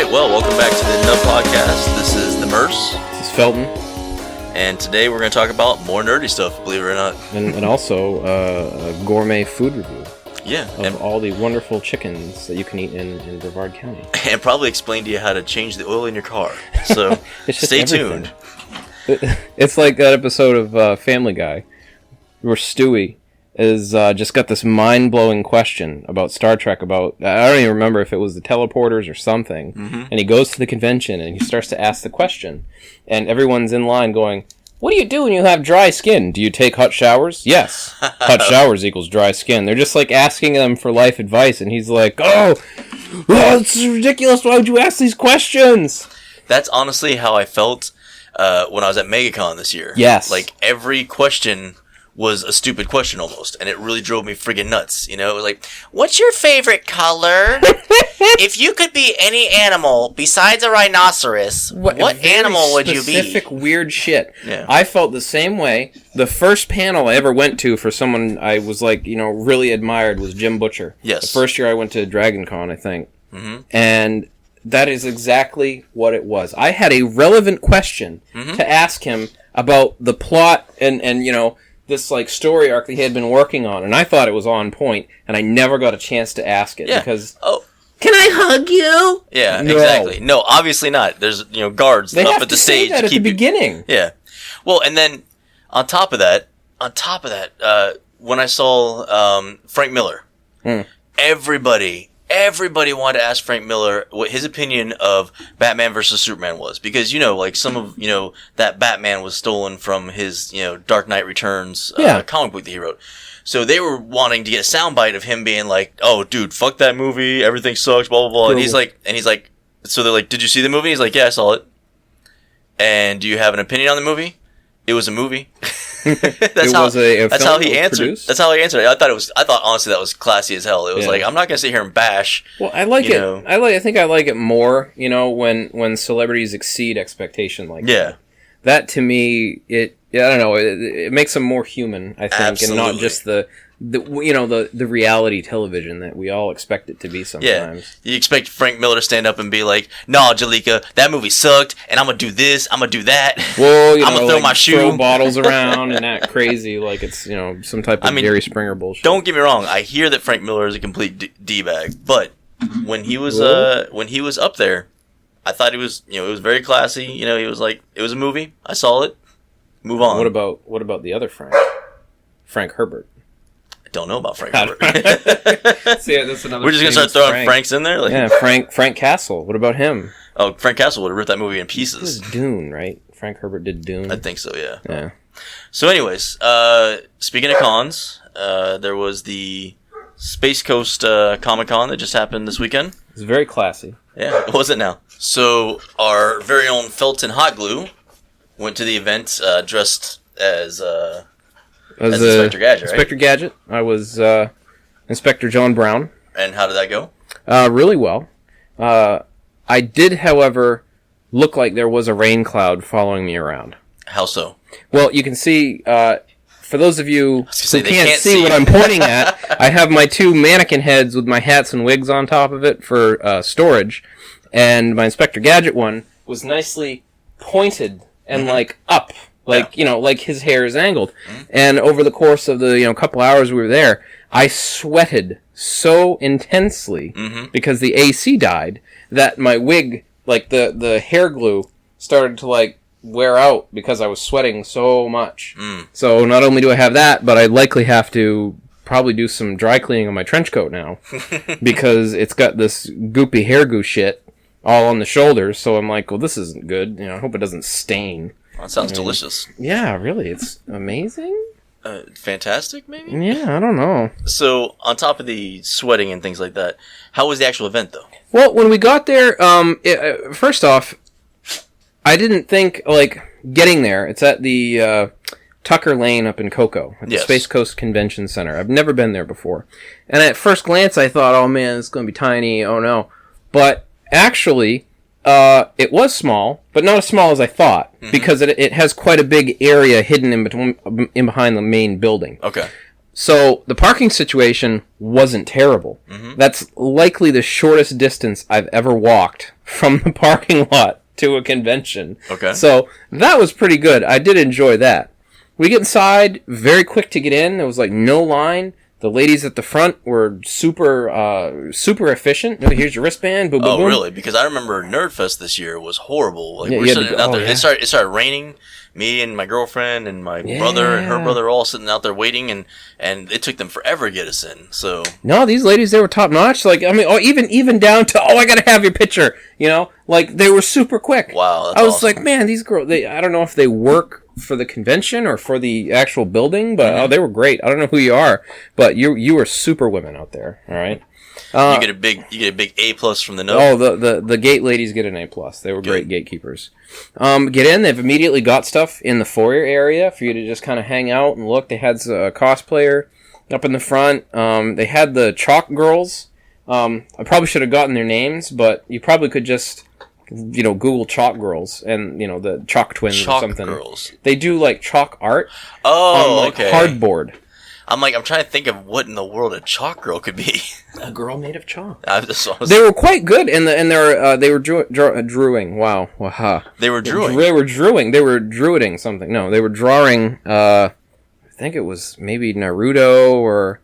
right, well, welcome back to the Nub Podcast. This is the Murse. This is Felton. And today we're going to talk about more nerdy stuff, believe it or not. And also a gourmet food review. Yeah. Of all the wonderful chickens that you can eat in Brevard County. And probably explain to you how to change the oil in your car. So stay tuned. It's like that episode of Family Guy where Stewie is just got this mind-blowing question about Star Trek, about, I don't even remember if it was the teleporters or something, and he goes to the convention and he starts to ask the question, and everyone's in line going, what do you do when you have dry skin? Do you take hot showers? Yes. Hot showers equals dry skin. They're just like asking them for life advice, and he's like, oh, this is ridiculous, why would you ask these questions? That's honestly how I felt when I was at MegaCon this year. Yes. Like, every question was a stupid question almost, and it really drove me friggin' nuts, you know? It was like, what's your favorite color? If you could be any animal besides a rhinoceros, what animal would you be? Specific weird shit. Yeah. I felt the same way. The first panel I ever went to for someone I was like, you know, really admired was Jim Butcher. Yes. The first year I went to Dragon Con, I think. Mm-hmm. And that is exactly what it was. I had a relevant question to ask him about the plot and you know, this like story arc that he had been working on, and I thought it was on point, and I never got a chance to ask it because can I hug you? Yeah, no. Exactly. No, obviously not. There's guards they up have at the to stage say that to at keep the beginning. Yeah. Well, and then on top of that, when I saw Frank Miller, everybody wanted to ask Frank Miller what his opinion of Batman versus Superman was, because like some of that Batman was stolen from his Dark Knight Returns comic book that he wrote. So they were wanting to get a soundbite of him being like, "Oh, dude, fuck that movie. Everything sucks." Blah blah blah. And he's like, so they're like, "Did you see the movie?" He's like, "Yeah, I saw it." "And do you have an opinion on the movie?" "It was a movie." That's how he answered. Produced? That's how he answered it. I thought honestly that was classy as hell. It was like, I'm not gonna sit here and bash. Well, I like it. I think I like it more. When celebrities exceed expectation like that. That to me, I don't know. It makes them more human, I think, Absolutely. And not just the reality television that we all expect it to be sometimes. Yeah, you expect Frank Miller to stand up and be like, "Nah, Jalika, that movie sucked, and I'm gonna do this, I'm gonna do that. Well, I'm gonna throw my shoe, throw bottles around and act crazy like it's some type of Jerry Springer bullshit." Don't get me wrong. I hear that Frank Miller is a complete d-bag, but when he was up there, I thought he was it was very classy. He was like, it was a movie. I saw it. Move on. What about the other Frank? Frank Herbert. Don't know about Frank Herbert. See, that's another. We're just gonna start throwing Franks in there. Yeah, Frank Castle. What about him? Oh, Frank Castle would have ripped that movie in pieces. It was Dune, right? Frank Herbert did Dune. I think so. Yeah. Yeah. So, anyways, speaking of cons, there was the Space Coast Comi-Con that just happened this weekend. It was very classy. Yeah, what was it now? So our very own Felton Hot Glue went to the event dressed as Inspector Gadget, right? Inspector Gadget. I was Inspector John Brown. And how did that go? Really well. I did, however, look like there was a rain cloud following me around. How so? Well, you can see, for those of you who can't see what I'm pointing at, I have my two mannequin heads with my hats and wigs on top of it for storage, and my Inspector Gadget one was nicely pointed and up. Like his hair is angled. And over the course of the, couple hours we were there, I sweated so intensely because the AC died that my wig, the hair glue, started to, wear out because I was sweating so much. So not only do I have that, but I likely have to probably do some dry cleaning on my trench coat now because it's got this goopy hair goo shit all on the shoulders. So I'm like, well, this isn't good. I hope it doesn't stain. That sounds delicious. Yeah, really. It's amazing. Fantastic, maybe? Yeah, I don't know. So, on top of the sweating and things like that, how was the actual event, though? Well, when we got there, first off, I didn't think, getting there, it's at the Tucker Lane up in Cocoa, at the Space Coast Convention Center. I've never been there before. And at first glance, I thought, oh man, it's going to be tiny, oh no. But actually, it was small, but not as small as I thought, because it has quite a big area hidden in behind the main building. Okay. So the parking situation wasn't terrible. Mm-hmm. That's likely the shortest distance I've ever walked from the parking lot to a convention. Okay. So that was pretty good. I did enjoy that. We get inside, very quick to get in. There was like no line. The ladies at the front were super efficient. Here's your wristband. Boom, boom, boom. Really? Because I remember Nerdfest this year was horrible. Like we're sitting out there. Yeah. It started raining. Me and my girlfriend and my brother and her brother all sitting out there waiting, and it took them forever to get us in. So no, these ladies, they were top notch. Like I mean, even down to I gotta have your picture. Like they were super quick. Wow, that's I was awesome. like, man, these girls. I don't know if they work for the convention or for the actual building, but they were great. I don't know who you are, but you were super women out there. All right. You get a big A+ from the Nub. Oh, the gate ladies get an A+. They were great gatekeepers. Get in. They've immediately got stuff in the foyer area for you to just kind of hang out and look. They had a cosplayer up in the front. They had the chalk girls. I probably should have gotten their names, but you probably could just Google chalk girls and the chalk twins or something. Girls. They do like chalk art. Oh, on, okay. Hardboard. I'm trying to think of what in the world a chalk girl could be. A girl made of chalk. They were quite good, and they were drewing. Wow. They were drewing. They were drewing. They were druiding something. No, they were drawing. I think it was maybe Naruto or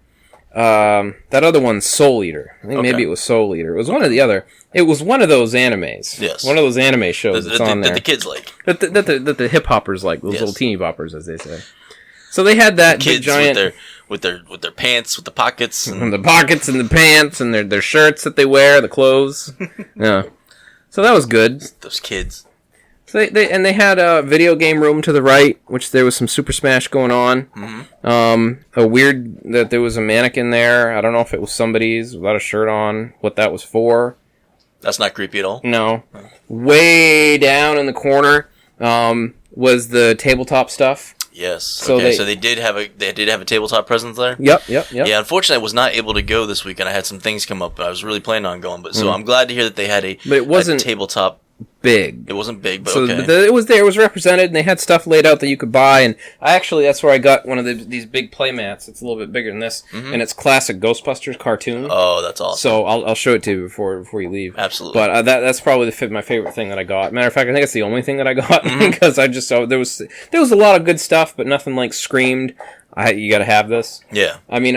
that other one, Soul Eater. I think maybe it was Soul Eater. It was one or the other. It was one of those animes. Yes. One of those anime shows that's on there. That the kids like. That the hip hoppers like. Those little teeny boppers, as they say. So they had that kids giant with their pants, with the pockets, and the pockets and the pants and their shirts that they wear, the clothes. Yeah. So that was good. Those kids. So they had a video game room to the right, which there was some Super Smash going on. Mm-hmm. That there was a mannequin there. I don't know if it was somebody's without a shirt on. What that was for? That's not creepy at all. No. Way down in the corner was the tabletop stuff. Yes. So they did have a tabletop presence there. Yep. Yeah. Unfortunately, I was not able to go this weekend. I had some things come up, but I was really planning on going. But so I'm glad to hear that they had but it wasn't a tabletop. Big. It wasn't big, but so okay. It was there. It was represented, and they had stuff laid out that you could buy. And that's where I got one of these big play mats. It's a little bit bigger than this, and it's classic Ghostbusters cartoon. Oh, that's awesome. So I'll show it to you before you leave. Absolutely. But that's probably my favorite thing that I got. Matter of fact, I think it's the only thing that I got because I just saw there was a lot of good stuff, but nothing like screamed. You got to have this. Yeah. I mean,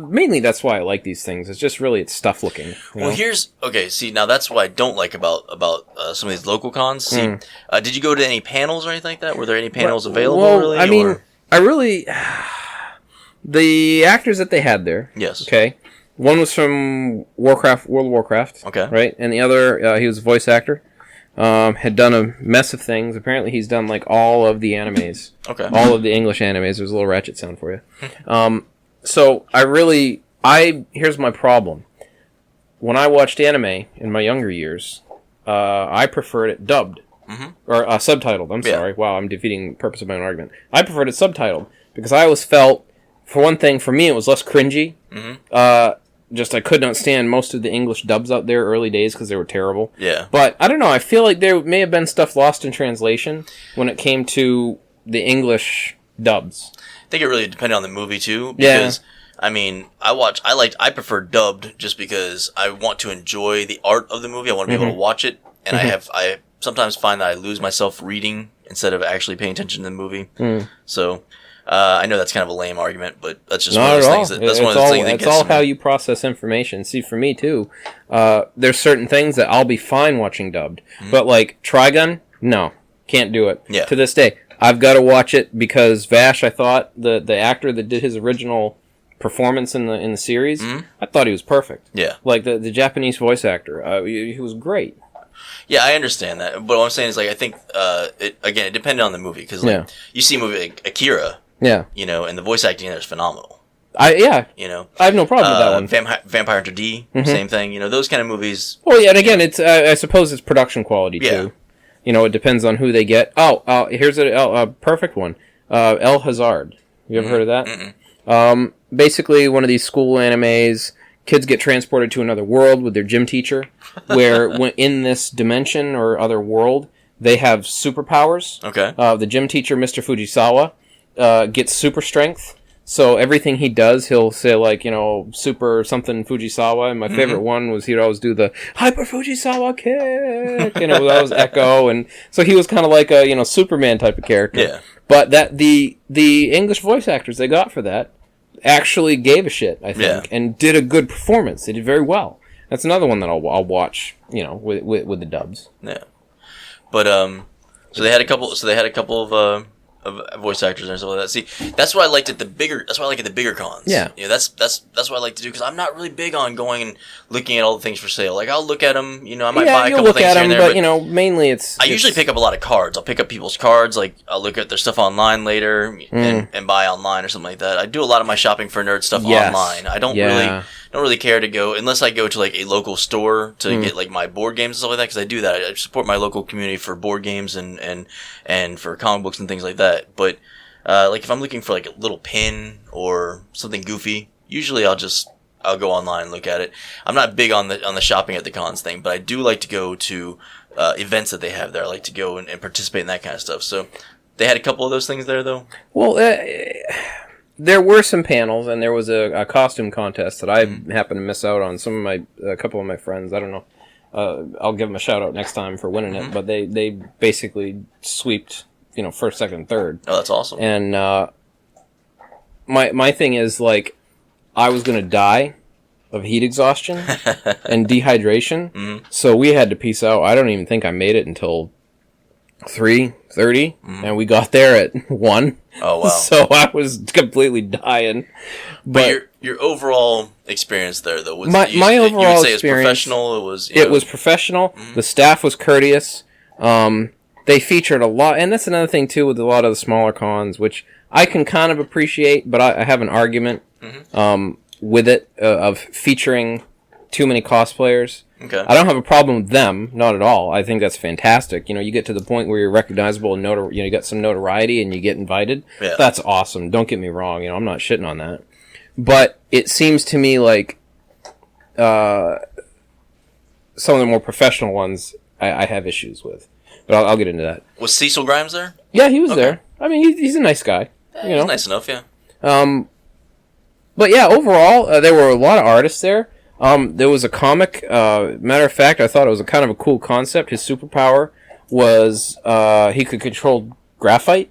mainly that's why I like these things. It's just really stuff looking. Well, see, now that's what I don't like about some of these local cons. See, did you go to any panels or anything like that? Were there any panels available? Well, really? I mean, the actors that they had there. Yes. Okay. One was from World of Warcraft. Okay. Right, and the other, he was a voice actor. Had done a mess of things. Apparently, he's done like all of the animes. Okay. All of the English animes. There's a little ratchet sound for you. So here's my problem. When I watched anime in my younger years, I preferred it dubbed. Or subtitled. I'm sorry. Wow, I'm defeating the purpose of my own argument. I preferred it subtitled because I always felt, for one thing, for me it was less cringy. I could not stand most of the English dubs out there early days because they were terrible. Yeah. But, I don't know, I feel like there may have been stuff lost in translation when it came to the English dubs. I think it really depended on the movie, too. Because, I mean, I prefer dubbed just because I want to enjoy the art of the movie. I want to be able to watch it. And I sometimes find that I lose myself reading instead of actually paying attention to the movie. So... I know that's kind of a lame argument, but that's just one of those things. It's all how you process information. See, for me too, there's certain things that I'll be fine watching dubbed, but like Trigun, no, can't do it. Yeah. To this day, I've got to watch it because Vash, I thought the actor that did his original performance in the series, I thought he was perfect. Yeah. Like the Japanese voice actor, he was great. Yeah, I understand that, but what I'm saying is I think it depended on the movie because you see a movie like Akira. Yeah. And the voice acting in there is phenomenal. I have no problem with that one. Vampire Hunter D, same thing. Those kind of movies. Well, yeah, and again, it's I suppose it's production quality too. It depends on who they get. Here's a perfect one. El Hazard. You ever heard of that? Basically, one of these school animes. Kids get transported to another world with their gym teacher, where in this dimension or other world, they have superpowers. Okay. The gym teacher, Mr. Fujisawa, gets super strength, So everything he does, he'll say like, super something Fujisawa. And my favorite one was he'd always do the Hyper Fujisawa kick. That was Echo. And so he was kind of like a, Superman type of character. Yeah. But that the English voice actors they got for that actually gave a shit, I think, and did a good performance. They did very well. That's another one that I'll watch, with the dubs. Yeah. But, so they had a couple of voice actors and stuff like that. See, that's what I liked at the bigger cons. Yeah. That's what I like to do, because I'm not really big on going and looking at all the things for sale. Like, I'll look at them, I might buy a couple things here and there. But, mainly I usually pick up a lot of cards. I'll pick up people's cards, like, I'll look at their stuff online later and buy online or something like that. I do a lot of my shopping for nerd stuff online. I don't really care to go, unless I go to, like, a local store to get, like, my board games and stuff like that, because I do that. I support my local community for board games and for comic books and things like that. But, like, if I'm looking for, like, a little pin or something goofy, usually I'll go online and look at it. I'm not big on the shopping at the cons thing, but I do like to go to events that they have there. I like to go and participate in that kind of stuff. So they had a couple of those things there, though? Well, there were some panels, and there was a costume contest that I happened to miss out on. A couple of my friends, I don't know. I'll give them a shout out next time for winning it, but they basically sweeped, first, second, third. Oh, that's awesome. And my thing is, like, I was going to die of heat exhaustion and dehydration, so we had to peace out. I don't even think I made it until 3:30, and we got there at 1. Oh, wow. So I was completely dying. But your overall experience there, though, was my overall you would say experience, it was professional? It was professional. The staff was courteous. They featured a lot, and that's another thing, too, with a lot of the smaller cons, which I can kind of appreciate, but I have an argument with it, of featuring too many cosplayers. Okay. I don't have a problem with them, not at all. I think that's fantastic. You get to the point where you're recognizable and you got some notoriety and you get invited. Yeah. That's awesome. Don't get me wrong. I'm not shitting on that. But it seems to me like some of the more professional ones I have issues with. But I'll get into that. Was Cecil Grimes there? Yeah, he was there. I mean, he's a nice guy. He's nice enough, yeah. But yeah, overall, there were a lot of artists there. There was a comic. Matter of fact, I thought it was a kind of a cool concept. His superpower was he could control graphite,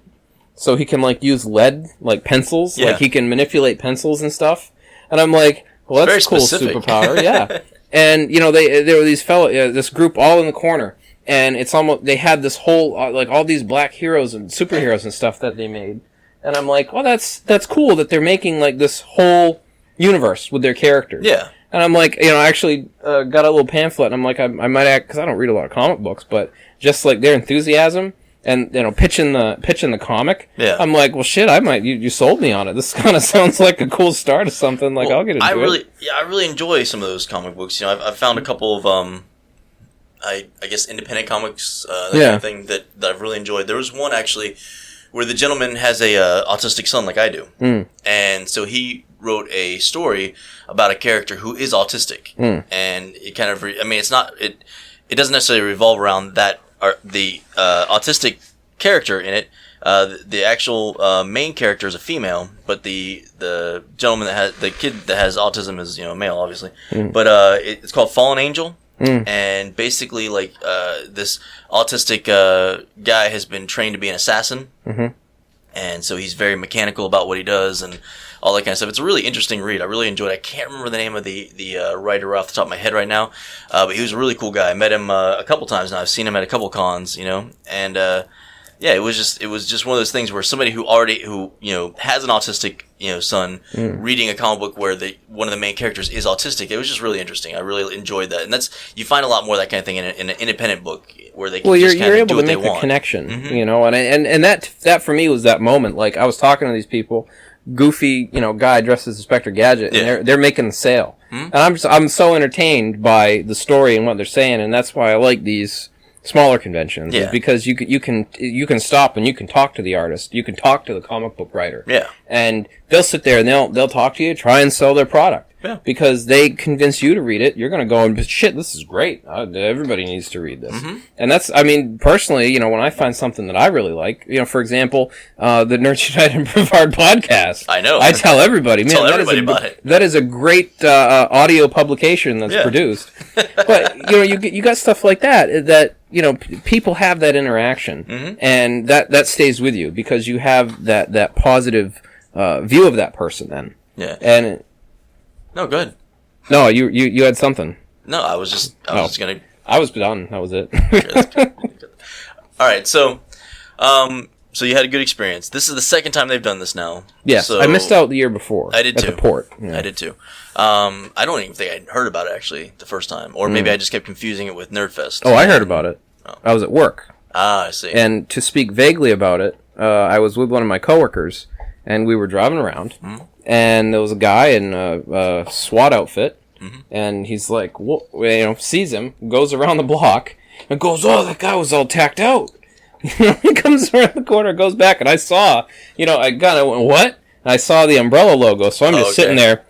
so he can use lead pencils. Yeah. He can manipulate pencils and stuff. And I'm like, well, that's a cool superpower. Yeah. And there were these this group all in the corner, and it's almost they had this whole all these black heroes and superheroes and stuff that they made. And I'm like, well, that's cool that they're making this whole universe with their characters. Yeah. And I'm like, I actually got a little pamphlet, and I'm like, I might act, because I don't read a lot of comic books, but just their enthusiasm and pitching the comic. Yeah. I'm like, well, shit, I might. You sold me on it. This kind of sounds like a cool start of something. I'll get into it. I really enjoy some of those comic books. I've found a couple of I guess independent comics kind of thing that I've really enjoyed. There was one actually where the gentleman has a autistic son like I do, and so he wrote a story about a character who is autistic, and it kind of it doesn't necessarily revolve around that the autistic character in it. The actual main character is a female, but the gentleman the kid that has autism is male, obviously. But it's called Fallen Angel. And basically, this autistic guy has been trained to be an assassin, and so he's very mechanical about what he does and all that kind of stuff. It's a really interesting read. I really enjoyed it. I can't remember the name of the writer off the top of my head right now, but he was a really cool guy. I met him a couple times now. I've seen him at a couple cons, and yeah, it was just one of those things where somebody who has an autistic son reading a comic book where one of the main characters is autistic. It was just really interesting. I really enjoyed that, and you find a lot more of that kind of thing in an independent book where they can just kind of do what they want. You're able to make a connection, and that for me was that moment. I was talking to these people, goofy guy dressed as Inspector Gadget, and they're making the sale, and I'm so entertained by the story and what they're saying, and that's why I like these smaller conventions, is because you can stop and you can talk to the artist, you can talk to the comic book writer, and they'll sit there and they'll talk to you, try and sell their product, Yeah. Because they convince you to read it. You're going to go and, shit, this is great. Everybody needs to read this. Mm-hmm. And that's, I mean, personally, when I find something that I really like, for example, the Nerds United and Brevard podcast. I know. I tell everybody, man, about it. That is a great audio publication that's produced. But, you got stuff like that, people have that interaction. Mm-hmm. And that stays with you because you have that positive view of that person then. Yeah. And no, good. No, you had something. No, I was just gonna. I was done. That was it. Good. All right, so you had a good experience. This is the second time they've done this now. Yes, so I missed out the year before. I did too. At the port. Yeah. I did too. I don't even think I'd heard about it actually the first time, or maybe I just kept confusing it with Nerdfest. Oh, I heard about it. Oh. I was at work. Ah, I see. And to speak vaguely about it, I was with one of my coworkers, and we were driving around. Mm-hmm. And there was a guy in a SWAT outfit, and he's like, sees him, goes around the block, and goes, "Oh, that guy was all tacked out." He comes around the corner, goes back, and I saw, I kind of went, "What?" And I saw the umbrella logo, so I'm just sitting there,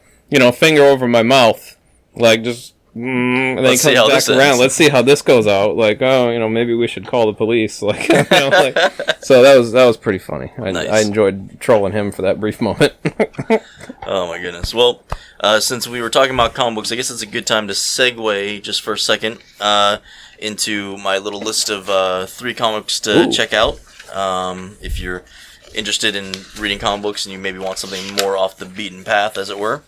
finger over my mouth, like just. And then he comes back around. Let's see how this goes out. Like, maybe we should call the police. So that was pretty funny. Nice. I enjoyed trolling him for that brief moment. Oh my goodness. Well, since we were talking about comic books, I guess it's a good time to segue just for a second into my little list of 3 comics to check out. If you're interested in reading comic books and you maybe want something more off the beaten path, as it were.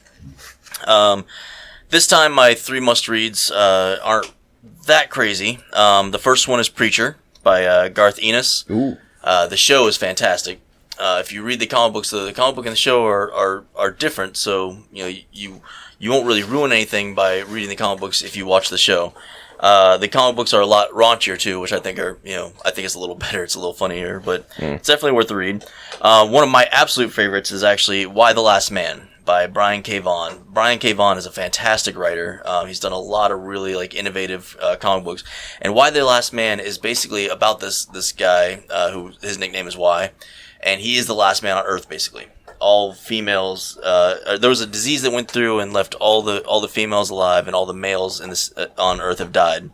This time, my 3 must-reads aren't that crazy. The first one is Preacher by Garth Ennis. Ooh. The show is fantastic. If you read the comic books, the comic book and the show are different, so you won't really ruin anything by reading the comic books if you watch the show. The comic books are a lot raunchier too, which I think is a little better. It's a little funnier, but it's definitely worth the read. One of my absolute favorites is actually Why the Last Man by Brian K. Vaughan. Brian K. Vaughan is a fantastic writer. He's done a lot of really innovative comic books. And Why the Last Man is basically about this guy who his nickname is Y, and he is the last man on Earth basically. All females. There was a disease that went through and left all the females alive, and all the males in this on Earth have died.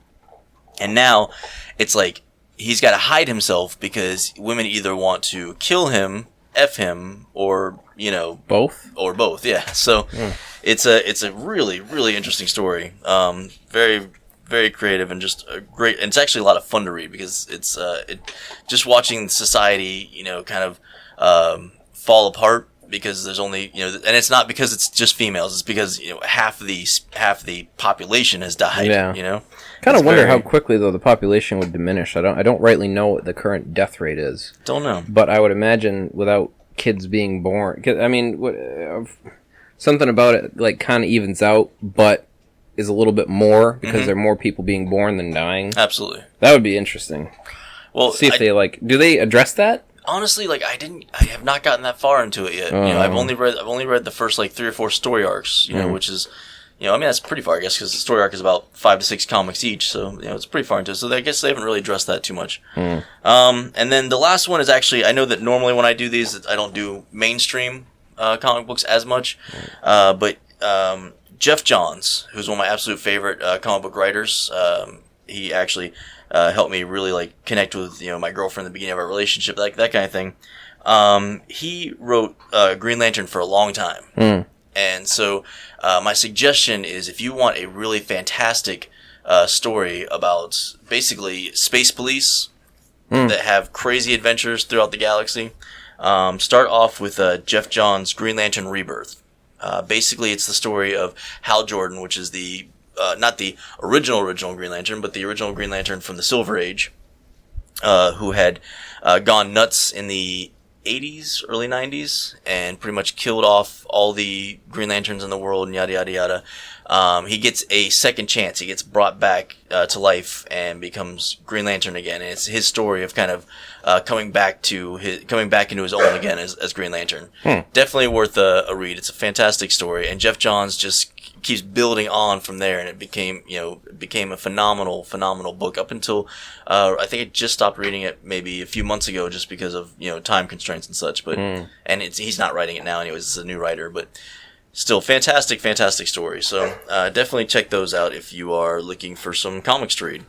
And now it's like he's got to hide himself because women either want to kill him, F him, or both, yeah. So it's a really, really interesting story. Very, very creative and just a great. And it's actually a lot of fun to read because it's just watching society, kind of fall apart because there's only and it's not because it's just females. It's because half the population has died. Yeah. Kind of wonder how quickly though the population would diminish. I don't rightly know what the current death rate is. Don't know, but I would imagine without kids being born, I mean, something about it kind of evens out, but is a little bit more because there are more people being born than dying. Absolutely, that would be interesting. Well, see if do they address that? Honestly, I have not gotten that far into it yet. I've only read the first 3 or 4 story arcs. Which is. I mean, that's pretty far, I guess, because the story arc is about 5 to 6 comics each, so, it's pretty far into it. So I guess they haven't really addressed that too much. And then the last one is actually, I know that normally when I do these, I don't do mainstream comic books as much, but Jeff Johns, who's one of my absolute favorite comic book writers, he actually helped me really, connect with, my girlfriend at the beginning of our relationship, that kind of thing. He wrote Green Lantern for a long time. And so my suggestion is if you want a really fantastic story about basically space police that have crazy adventures throughout the galaxy, start off with Jeff Johns' Green Lantern Rebirth. Basically, it's the story of Hal Jordan, which is the not the original Green Lantern, but the original Green Lantern from the Silver Age, who had gone nuts in the 80s, early 90s, and pretty much killed off all the Green Lanterns in the world, and yada, yada, yada. He gets a second chance. He gets brought back to life and becomes Green Lantern again. And it's his story of kind of coming back into his own again as Green Lantern. Definitely worth a read. It's a fantastic story, and Jeff Johns just keeps building on from there, and it became a phenomenal book up until I think I just stopped reading it maybe a few months ago just because of time constraints and such. But and he's not writing it now anyways. It's a new writer, but still fantastic story. So definitely check those out if you are looking for some comics to read.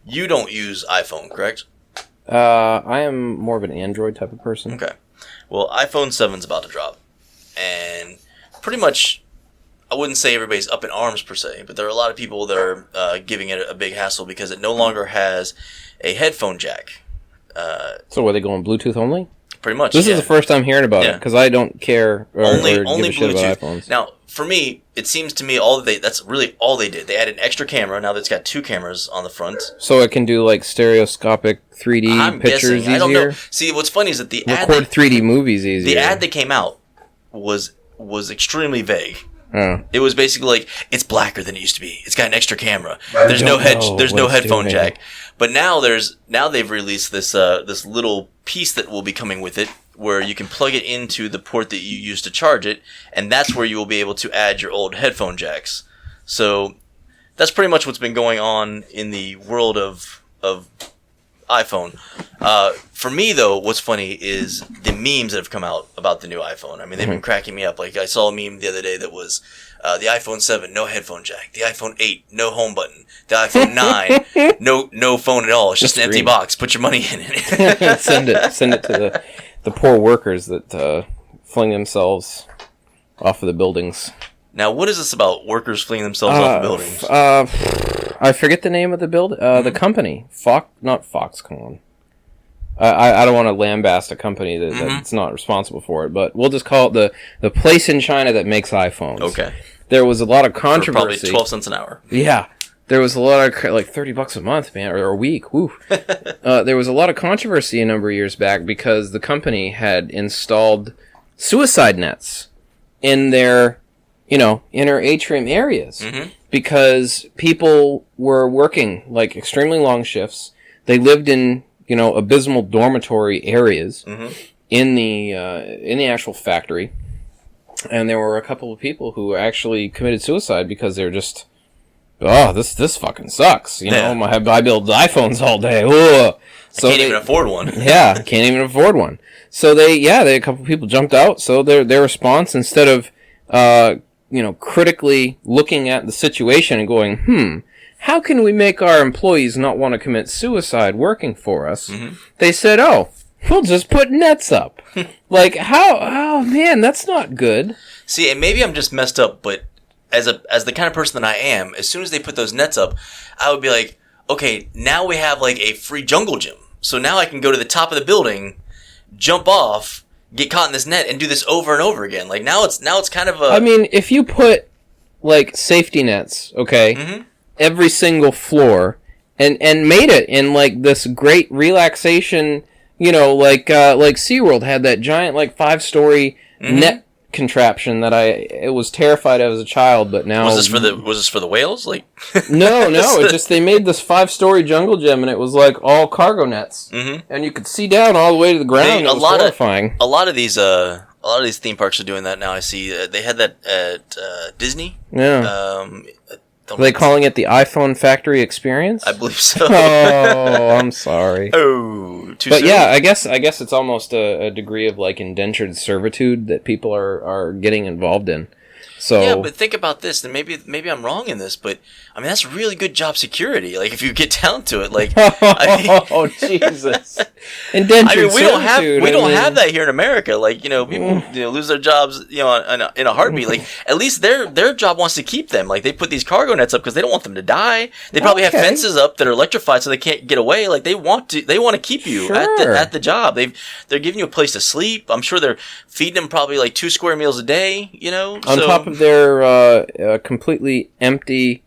You don't use iPhone, correct? I am more of an Android type of person. Okay. Well, iPhone 7's about to drop. And pretty much, I wouldn't say everybody's up in arms per se, but there are a lot of people that are giving it a big hassle because it no longer has a headphone jack. So are they going Bluetooth only? Pretty much. This is the first time hearing about it because I don't care or only give a shit Bluetooth. about iPhones. Now, for me, it seems to me that's really all they did. They added an extra camera. Now that it's got 2 cameras on the front, so it can do like stereoscopic 3D pictures easier. I don't know. See, what's funny is that the record 3D movies easier. The ad that came out was extremely vague. Oh. It was basically like, it's blacker than it used to be. It's got an extra camera. There's no headphone jack. But now they've released this little piece that will be coming with it, where you can plug it into the port that you use to charge it, and that's where you will be able to add your old headphone jacks. So that's pretty much what's been going on in the world of iPhone. For me, though, what's funny is the memes that have come out about the new iPhone. I mean, they've been cracking me up. Like, I saw a meme the other day that was the iPhone 7, no headphone jack. The iPhone 8, no home button. The iPhone 9, no phone at all. It's just an empty box. Put your money in it. Send it to the poor workers that fling themselves off of the buildings. Now, what is this about workers fleeing themselves off the buildings? I forget the name of the the company. Not Foxconn. I don't want to lambaste a company that's not responsible for it, but we'll just call it the place in China that makes iPhones. Okay. There was a lot of controversy. For probably 12 cents an hour. Yeah. There was a lot of, like, $30 a month, man, or a week. Woo. There was a lot of controversy a number of years back because the company had installed suicide nets in their, inner atrium areas. Mm-hmm. Because people were working, like, extremely long shifts. They lived in, abysmal dormitory areas in the actual factory. And there were a couple of people who actually committed suicide because they're just... Oh, this fucking sucks. I build iPhones all day. Ugh. So I can't even afford one. Yeah, can't even afford one. So a couple people jumped out. So their response, instead of critically looking at the situation and going, how can we make our employees not want to commit suicide working for us? Mm-hmm. They said, we'll just put nets up. Like, how? Oh man, that's not good. See, and maybe I'm just messed up, but as the kind of person that I am, as soon as they put those nets up, I would be like, okay, now we have like a free jungle gym. So now I can go to the top of the building, jump off, get caught in this net, and do this over and over again. Like now it's kind of a... I mean, if you put like safety nets, okay, every single floor, and made it in like this great relaxation, like SeaWorld had that giant like 5-story net contraption that it was terrified of as a child, but now... Was this for the whales? Like No, they made this 5-story jungle gym, and it was like all cargo nets, and you could see down all the way to the ground. It was horrifying. A lot of these theme parks are doing that now. I see they had that at Disney. Yeah. Are they calling it the iPhone Factory Experience? I believe so. Oh, I'm sorry. Oh, too But soon? yeah, I guess it's almost a degree of like indentured servitude that people are getting involved in. So yeah, but think about this, and maybe I'm wrong in this, but I mean that's really good job security. Like if you get down to it, like oh Jesus, indentured servitude. We don't have that here in America. Like people lose their jobs in a heartbeat. Like at least their job wants to keep them. Like they put these cargo nets up because they don't want them to die. They probably have fences up that are electrified so they can't get away. Like they want to keep you at the job. They're giving you a place to sleep. I'm sure they're feeding them probably like 2 square meals a day. On top of their completely empty,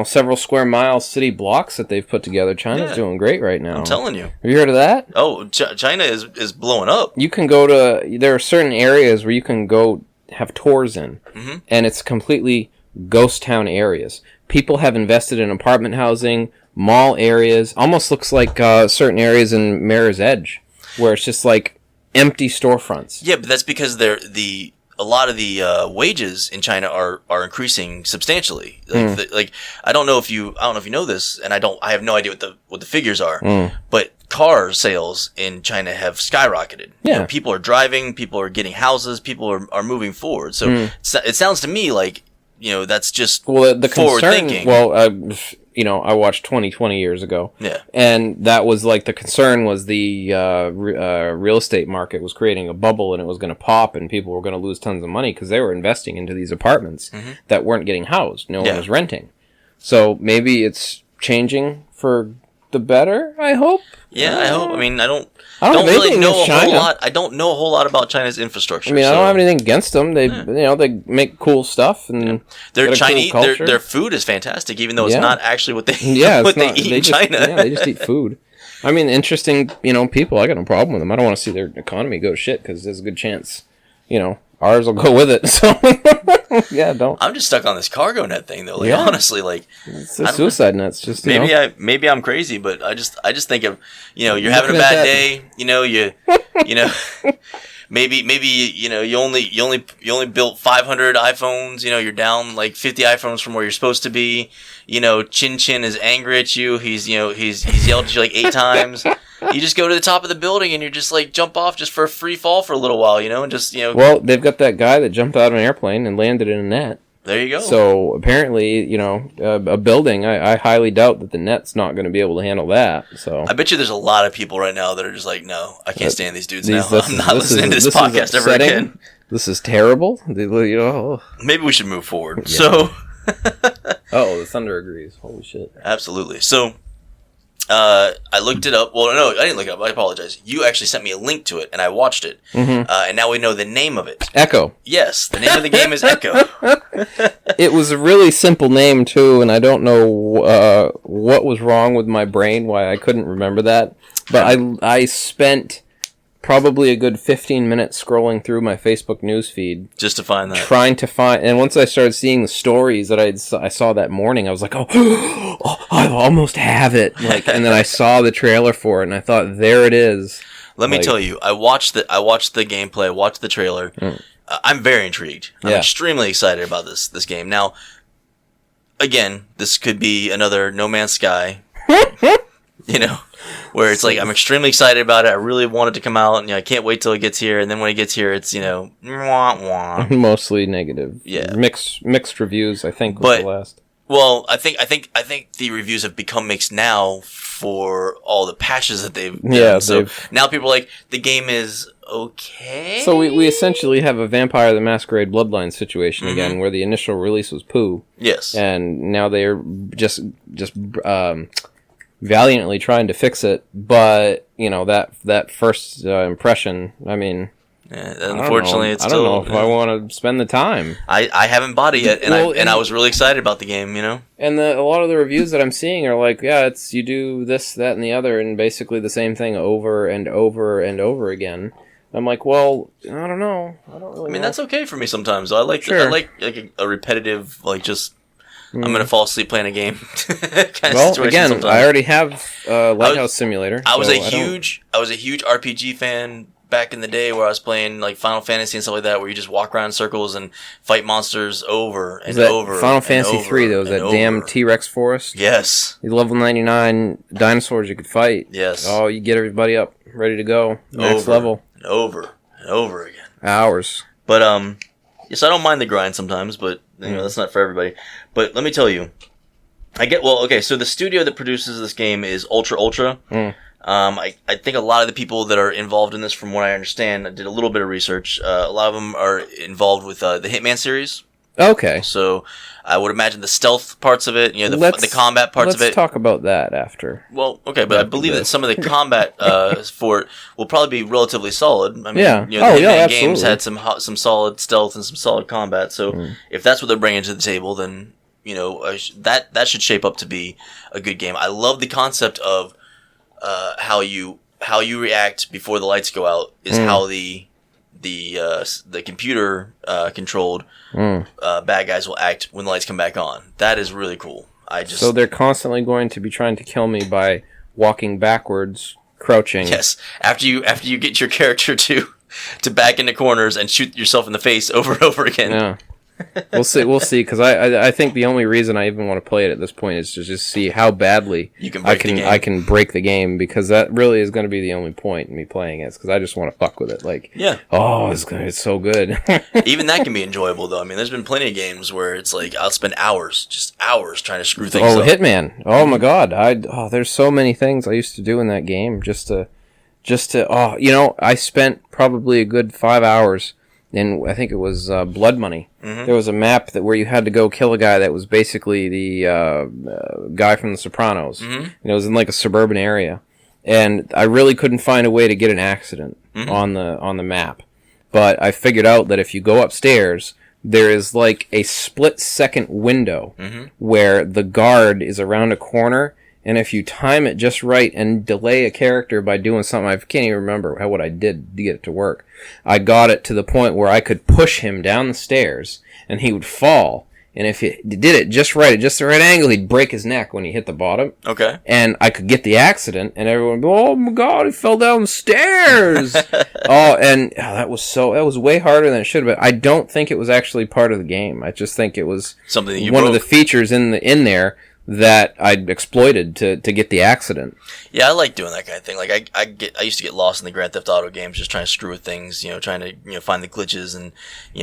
several square mile city blocks that they've put together. China's doing great right now. I'm telling you. Have you heard of that? Oh, China is blowing up. You can there are certain areas where you can go have tours in, and it's completely ghost town areas. People have invested in apartment housing, mall areas. Almost looks like certain areas in Mirror's Edge, where it's just like empty storefronts. Yeah, but that's because a lot of the wages in China are increasing substantially. Like I don't know if you know this, and I have no idea what the figures are. But car sales in China have skyrocketed. Yeah. You know, people are driving, people are getting houses, people are moving forward. So it sounds to me like, you know, that's just the forward concern, thinking. Well, you know, I watched 2020 years ago. Yeah. And that was like the concern was the real estate market was creating a bubble and it was going to pop and people were going to lose tons of money because they were investing into these apartments that weren't getting housed. No one was renting. So maybe it's changing for the better, I hope. Yeah, I hope. I mean, I don't really know a whole lot. I don't know a whole lot about China's infrastructure. I mean, I don't have anything against them. They, you know, they make cool stuff and their Chinese, their food is fantastic, even though it's not actually what they they eat in China. Yeah, they just eat food. I mean, interesting, you know, people. I got no problem with them. I don't want to see their economy go to shit because there's a good chance, you know, ours will go with it. So yeah, don't. I'm just stuck on this cargo net thing though. Like honestly, like it's a suicide net. It's just maybe I'm crazy, but I just think of, you know, you're having a bad day. You know, you know. Maybe you know you only built 500 iPhones. You know, you're down like 50 iPhones from where you're supposed to be. You know, Chin Chin is angry at you. He's yelled at you like 8 times. You just go to the top of the building and you're just like jump off just for a free fall for a little while, you know, and just, you know. Well, they've got that guy that jumped out of an airplane and landed in a net. There you go. So apparently, you know, a building, I highly doubt that the net's not going to be able to handle that. So I bet you there's a lot of people right now that are just like, no, I can't stand these dudes now. I'm not listening to this podcast ever again. This is terrible. You know, maybe we should move forward. Yeah. So. The thunder agrees. Holy shit. Absolutely. So. I looked it up. Well, no, I didn't look it up. I apologize. You actually sent me a link to it, and I watched it. And now we know the name of it. Echo. Yes, the name of the game is Echo. It was a really simple name, too, and I don't know what was wrong with my brain, why I couldn't remember that. But I spent probably a good 15 minutes scrolling through my Facebook newsfeed. Just to find that. Trying to find... And once I started seeing the stories that I saw that morning, I was like, oh, I almost have it. Like, and then I saw the trailer for it, and I thought, there it is. Let me tell you, I watched the gameplay, I watched the trailer. I'm very intrigued. I'm extremely excited about this game. Now, again, this could be another No Man's Sky. You know, where it's like, I'm extremely excited about it. I really want it to come out, and, you know, I can't wait till it gets here. And then when it gets here, it's, you know, wah, wah. Mostly negative. Yeah. Mixed reviews, I think, was the last. Well, I think the reviews have become mixed now for all the patches that they've done. Yeah, so now people are like, the game is okay. So we essentially have a Vampire the Masquerade Bloodline situation again, where the initial release was poo. Yes. And now they're just valiantly trying to fix it, but you know that first impression, I mean, unfortunately, I don't know if I want to spend the time. I haven't bought it yet, and I was really excited about the game, you know. And a lot of the reviews that I'm seeing are like, yeah, it's you do this, that, and the other, and basically the same thing over and over and over again. I'm like, well, I don't know. I don't really. I mean, that's okay for me sometimes. I like a repetitive, like just. I'm gonna fall asleep playing a game. Kind of again, sometimes. I already have Lighthouse Simulator. I was a huge RPG fan back in the day, where I was playing like Final Fantasy and stuff like that, where you just walk around in circles and fight monsters over and over. Final Fantasy 3, there was that damn T-Rex forest. Yes. You level 99 dinosaurs you could fight. Yes. Oh, you get everybody up, ready to go. Next level. And over and over again. Hours. But yes, I don't mind the grind sometimes, but you know that's not for everybody. But let me tell you, so the studio that produces this game is Ultra. I think a lot of the people that are involved in this, from what I understand, I did a little bit of research. A lot of them are involved with the Hitman series. Okay. So I would imagine the stealth parts of it, you know, the combat parts of it. Let's talk about that after. Well, okay, but I believe that some of the combat for it will probably be relatively solid. I mean, you know, the Hitman games had some solid stealth and some solid combat. So if that's what they're bringing to the table, then you know that should shape up to be a good game. I love the concept of how you react before the lights go out is how the computer controlled bad guys will act when the lights come back on. That is really cool. So they're constantly going to be trying to kill me by walking backwards, crouching. Yes, after you get your character to back into corners and shoot yourself in the face over and over again. Yeah. We'll see. Because I think the only reason I even want to play it at this point is to just see how badly I can break the game. Because that really is going to be the only point in me playing it. Because I just want to fuck with it. Like, it's so good. Even that can be enjoyable, though. I mean, there's been plenty of games where it's like I'll spend hours trying to screw things up. Hitman. Oh my god. There's so many things I used to do in that game just to I spent probably a good 5 hours in, I think it was Blood Money. Mm-hmm. There was a map where you had to go kill a guy that was basically the guy from The Sopranos. Mm-hmm. And it was in like a suburban area. And I really couldn't find a way to get an accident on the map. But I figured out that if you go upstairs, there is like a split-second window where the guard is around a corner. And if you time it just right and delay a character by doing something, I can't even remember what I did to get it to work. I got it to the point where I could push him down the stairs, and he would fall. And if you did it just right, at just the right angle, he'd break his neck when he hit the bottom. Okay. And I could get the accident, and everyone would go, "Oh my god, he fell down the stairs!" That was way harder than it should have been. I don't think it was actually part of the game. I just think it was something one of the features in there that I'd exploited to get the accident. Yeah, I like doing that kind of thing. Like I used to get lost in the Grand Theft Auto games, just trying to screw with things, trying to find the glitches and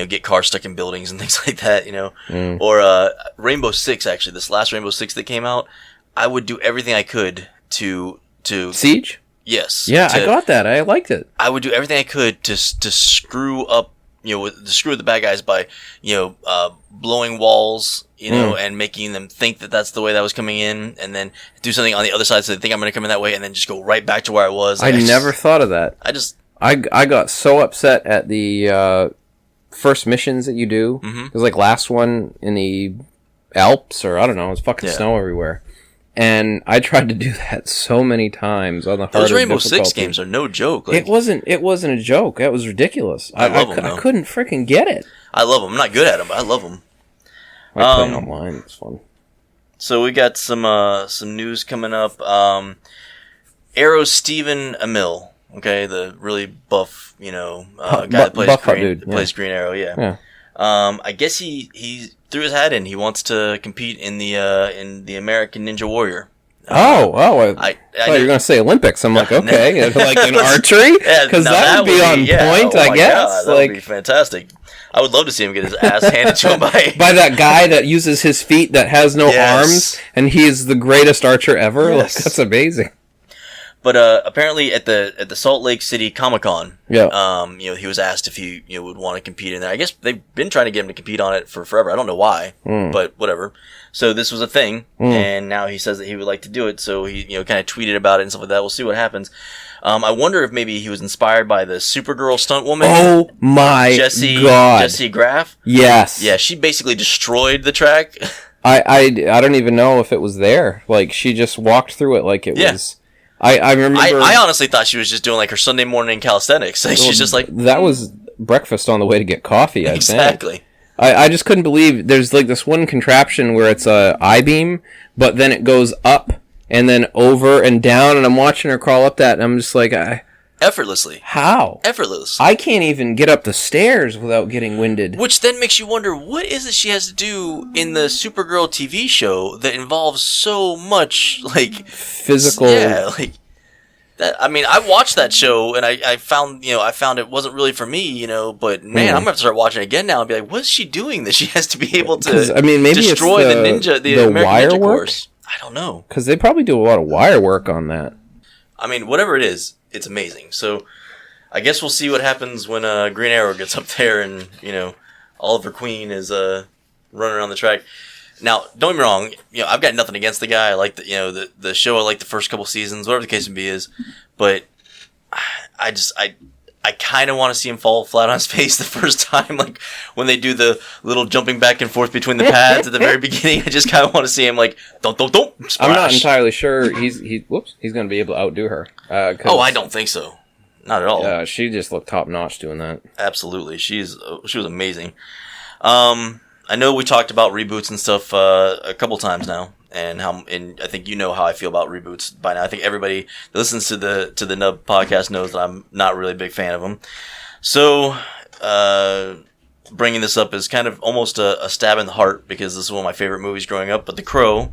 get cars stuck in buildings and things like that, Or Rainbow Six, actually, this last Rainbow Six that came out, I would do everything I could to Siege? Yes. Yeah, I got that. I liked it. I would do everything I could to screw up, to screw with the bad guys by, blowing walls, and making them think that that's the way that was coming in, and then do something on the other side so they think I'm going to come in that way, and then just go right back to where I was. I never thought of that. I got so upset at the first missions that you do. Mm-hmm. It was like last one in the Alps, or I don't know, it was fucking snow everywhere. And I tried to do that so many times on the harder Those Rainbow difficulty. Six games are no joke. It wasn't a joke. It was ridiculous. I love them, I couldn't freaking get it. I love them. I'm not good at them, but I love them. I play online. It's fun. So we got some news coming up. Arrow Stephen Amell, okay, the really buff, guy that plays Green Arrow, yeah. I guess he threw his hat in. He wants to compete in the American Ninja Warrior. I thought you were going to say Olympics. I'm like, okay, like in archery, because that would be on point, I guess. God, that would be fantastic. I would love to see him get his ass handed to him by that guy that uses his feet that has no arms, and he is the greatest archer ever. Yes. Like, that's amazing. But apparently at the Salt Lake City Comi-Con, he was asked if he would want to compete in there. I guess they've been trying to get him to compete on it for forever. I don't know why, but whatever. So this was a thing, and now he says that he would like to do it. So he kind of tweeted about it and stuff like that. We'll see what happens. I wonder if maybe he was inspired by the Supergirl stunt woman. Oh my god, Jessie Graff. Yes. Yeah, she basically destroyed the track. I don't even know if it was there. Like, she just walked through it like it was. I remember. I honestly thought she was just doing like her Sunday morning calisthenics. Like, she's just like that was breakfast on the way to get coffee. Exactly. I just couldn't believe there's like this one contraption where it's a I-beam, but then it goes up and then over and down, and I'm watching her crawl up that, and I'm just like, effortlessly. How? Effortless. I can't even get up the stairs without getting winded. Which then makes you wonder, what is it she has to do in the Supergirl TV show that involves so much, like... physical... Yeah, like... That, I mean, I watched that show, and I found it wasn't really for me, but man, I'm going to have to start watching it again now and be like, what's she doing that she has to be able to maybe destroy the American wire Ninja work? Course? I don't know. Because they probably do a lot of wire work on that. I mean, whatever it is, it's amazing. So, I guess we'll see what happens when Green Arrow gets up there and, Oliver Queen is running around the track. Now, don't get me wrong, I've got nothing against the guy. I like the show. I like the first couple seasons, whatever the case may be is. But I kind of want to see him fall flat on his face the first time, like when they do the little jumping back and forth between the pads at the very beginning. I just kind of want to see him like, don't, splash. I'm not entirely sure he's going to be able to outdo her. I don't think so. Not at all. Yeah, she just looked top notch doing that. Absolutely, she was amazing. I know we talked about reboots and stuff a couple times now, and I think you know how I feel about reboots by now. I think everybody that listens to the Nub podcast knows that I'm not really a big fan of them. So bringing this up is kind of almost a stab in the heart because this is one of my favorite movies growing up. But The Crow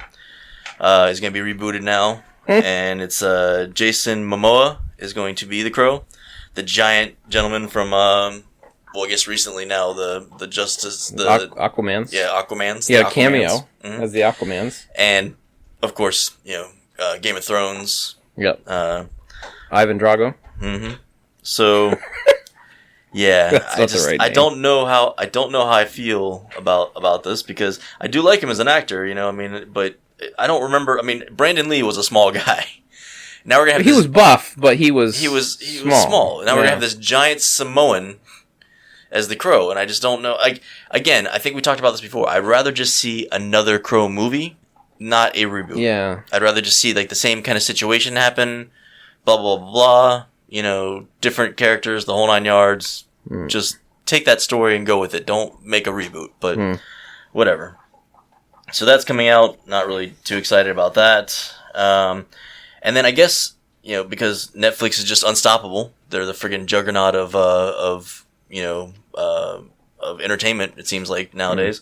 is going to be rebooted now, and it's Jason Momoa is going to be the Crow, the giant gentleman from I guess recently now the Justice Aquaman's. Yeah, Aquaman's. Yeah, cameo as the Aquaman's, and of course Game of Thrones. Yep. Ivan Drago. Mm-hmm. So. Yeah, I don't know how I feel about this because I do like him as an actor, but I don't remember. I mean, Brandon Lee was a small guy. Now we're gonna have was buff, but he was small. Now we're gonna have this giant Samoan as the Crow, and I just don't know. Again, I think we talked about this before. I'd rather just see another Crow movie, not a reboot. Yeah, I'd rather just see the same kind of situation happen. Blah blah blah blah. Different characters, the whole 9 yards. Just take that story and go with it. Don't make a reboot, but whatever. So that's coming out. Not really too excited about that. And then I guess, because Netflix is just unstoppable. They're the friggin' juggernaut of entertainment, it seems like nowadays.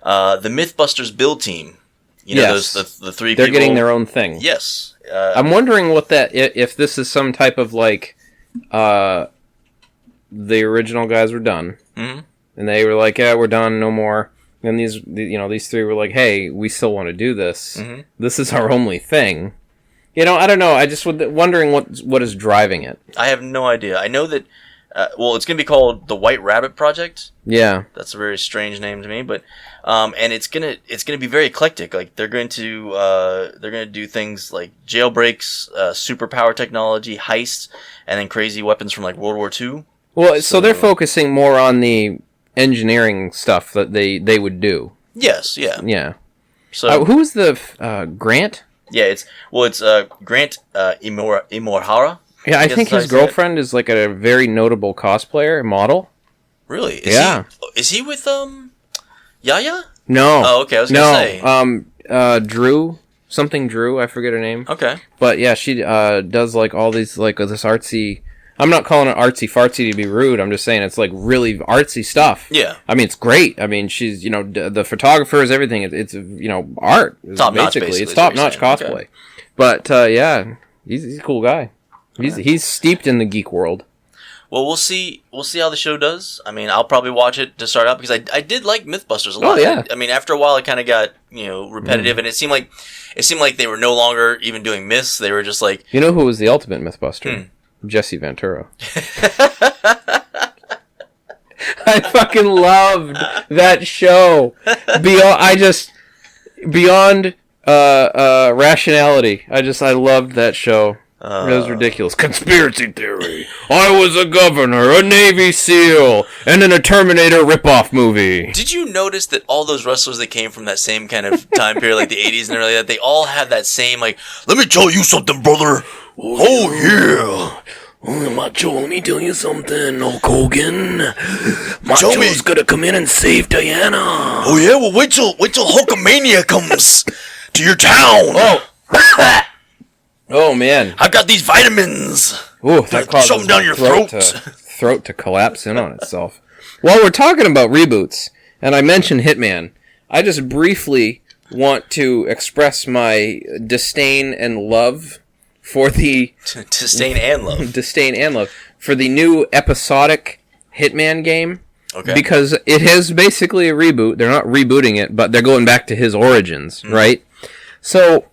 The Mythbusters build team. Yes. The three They're people. getting their own thing. Yes. I'm wondering if this is some type of the original guys were done, and they were like, "Yeah, we're done, no more." And these three were like, "Hey, we still want to do this. Mm-hmm. This is our only thing." I don't know. I just wondering what is driving it. I have no idea. I know that. It's going to be called the White Rabbit Project. Yeah, that's a very strange name to me, but and it's gonna be very eclectic. Like they're going to do things like jailbreaks, superpower technology, heists, and then crazy weapons from World War II. Well, so they're focusing more on the engineering stuff that they would do. Yes, yeah. Yeah. So who is the Grant? Yeah, it's Grant Imahara. Yeah, I think his girlfriend is a very notable cosplayer model. Really? Is he with Yaya? No. Oh, okay. I was gonna say. Drew. Something Drew. I forget her name. Okay. But yeah, she does all these this artsy. I'm not calling it artsy fartsy to be rude. I'm just saying it's really artsy stuff. Yeah. I mean, it's great. I mean, she's the photographers, everything. It's art. Top notch, basically. It's top notch cosplay. Okay. But yeah, he's a cool guy. He's steeped in the geek world. Well, we'll see how the show does. I mean, I'll probably watch it to start out because I did like Mythbusters a lot. Oh yeah. I mean, after a while, it kind of got repetitive, and it seemed like they were no longer even doing myths. They were just like. Who was the ultimate Mythbuster? Jesse Ventura. I fucking loved that show. Beyond rationality. I loved that show. It was ridiculous. Conspiracy theory. I was a governor, a Navy SEAL, and in a Terminator ripoff movie. Did you notice that all those wrestlers that came from that same kind of time period, like the 80s and everything like that, they all had that same, let me tell you something, brother. Oh, yeah. Oh, Macho, let me tell you something, Hulk Hogan. Macho's gonna come in and save Diana. Oh, yeah? Well, wait till Hulkamania comes to your town. Oh. Oh, man. I've got these vitamins. Ooh, that causes shove them down your throat. Throat to collapse in on itself. While we're talking about reboots, and I mentioned Hitman, I just briefly want to express my disdain and love for the... disdain and love for the new episodic Hitman game. Okay. Because it is basically a reboot. They're not rebooting it, but they're going back to his origins, right? So,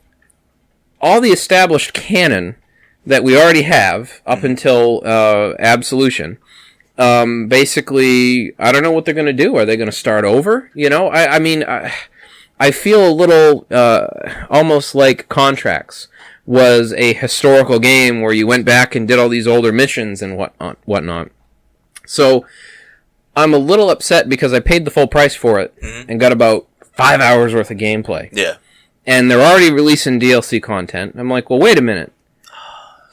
all the established canon that we already have up until Absolution, basically, I don't know what they're going to do. Are they going to start over? I mean, I feel a little almost like Contracts was a historical game where you went back and did all these older missions and whatnot. So, I'm a little upset because I paid the full price for it and got about 5 hours worth of gameplay. Yeah. And they're already releasing DLC content. I'm like, well, wait a minute.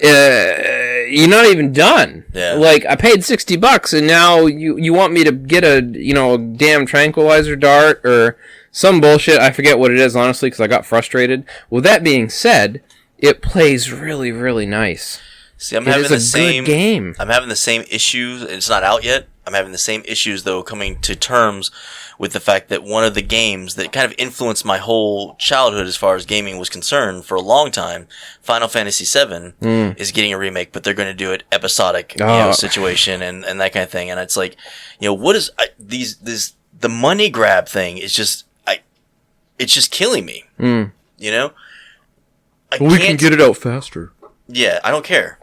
You're not even done. Yeah. I paid $60 and now you want me to get a damn tranquilizer dart or some bullshit. I forget what it is, honestly, because I got frustrated. With that being said, it plays really, really nice. See, I'm having the same good game. I'm having the same issues. It's not out yet. having the same issues though coming to terms with the fact that one of the games that kind of influenced my whole childhood as far as gaming was concerned for a long time, Final Fantasy VII, is getting a remake, but they're going to do it episodic, situation and that kind of thing. And it's like, what is the money grab thing is just, it's just killing me. We can get it out faster. Yeah, I don't care.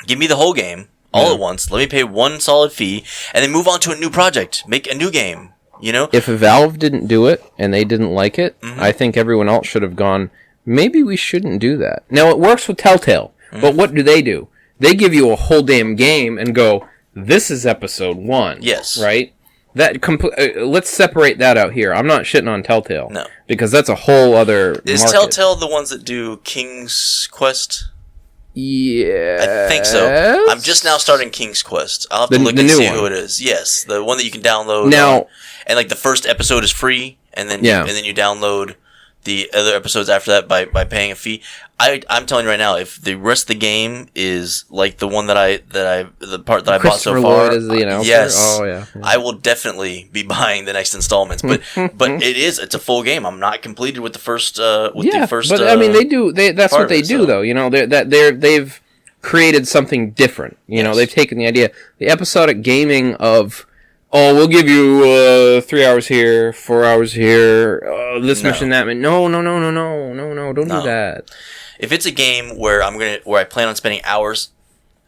Give me the whole game all at once. Let me pay one solid fee and then move on to a new project. Make a new game, If Valve didn't do it and they didn't like it, I think everyone else should have gone, maybe we shouldn't do that. Now, it works with Telltale, but what do? They give you a whole damn game and go, this is episode 1. Yes. Right? Let's separate that out here. I'm not shitting on Telltale. No. Because that's a whole other Is market. Telltale the ones that do King's Quest? Yeah, I think so. I'm just now starting King's Quest. I'll have to look and see who it is. Yes, the one that you can download. Now, and like the first episode is free, and then you download the other episodes after that by paying a fee. I'm telling you right now, if the rest of the game is like the one the part that I bought so far, Lloyd is the announcer? Yes, I will definitely be buying the next installments. But it's a full game. I'm not completed with the first. But I mean, they do. That's what they do, though. They've created something different. They've taken the idea, the episodic gaming of. Oh, we'll give you 3 hours here, 4 hours here, this mission, that mission. No, don't do that. If it's a game where I plan on spending hours,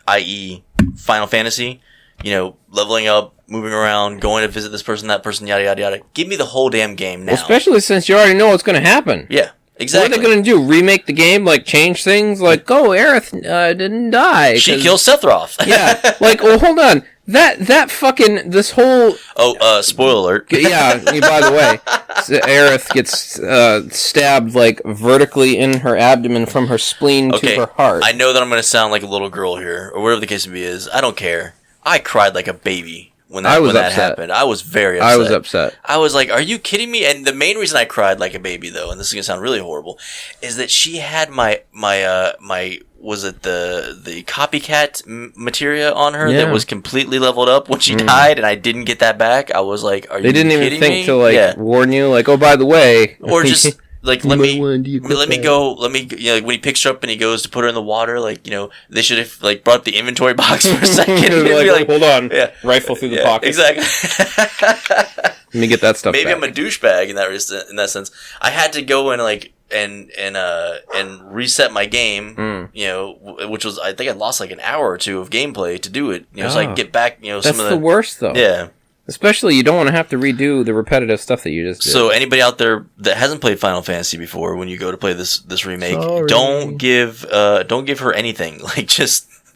i.e. Final Fantasy, leveling up, moving around, going to visit this person, that person, yada, yada, yada, give me the whole damn game now. Well, especially since you already know what's going to happen. Yeah, exactly. What are they going to do? Remake the game? Like, change things? Like, Aerith didn't die. She kills Sephiroth. Yeah, hold on. That fucking, this whole... Oh, spoiler alert. Yeah, by the way, Aerith gets stabbed, vertically in her abdomen from her spleen to her heart. I know that I'm going to sound like a little girl here, or whatever the case may be is. I don't care. I cried like a baby when that happened. I was very upset. I was upset. I was like, are you kidding me? And the main reason I cried like a baby, though, and this is going to sound really horrible, is that she had my was it the copycat materia on her that was completely leveled up when she died, and I didn't get that back. I was like, are you kidding me? They didn't even think to warn you, oh, by the way, or just let me go. When he picks her up and he goes to put her in the water, they should have brought up the inventory box for a second. Hold on, rifle through the pocket. Exactly. Let me get that stuff. Maybe back. I'm a douchebag in that sense. I had to go and and reset my game, which was, I think I lost an hour or two of gameplay to do it, so I could get back, That's some of the worst, though. Yeah. Especially, you don't want to have to redo the repetitive stuff that you just did. So anybody out there that hasn't played Final Fantasy before, when you go to play this remake, don't give her anything.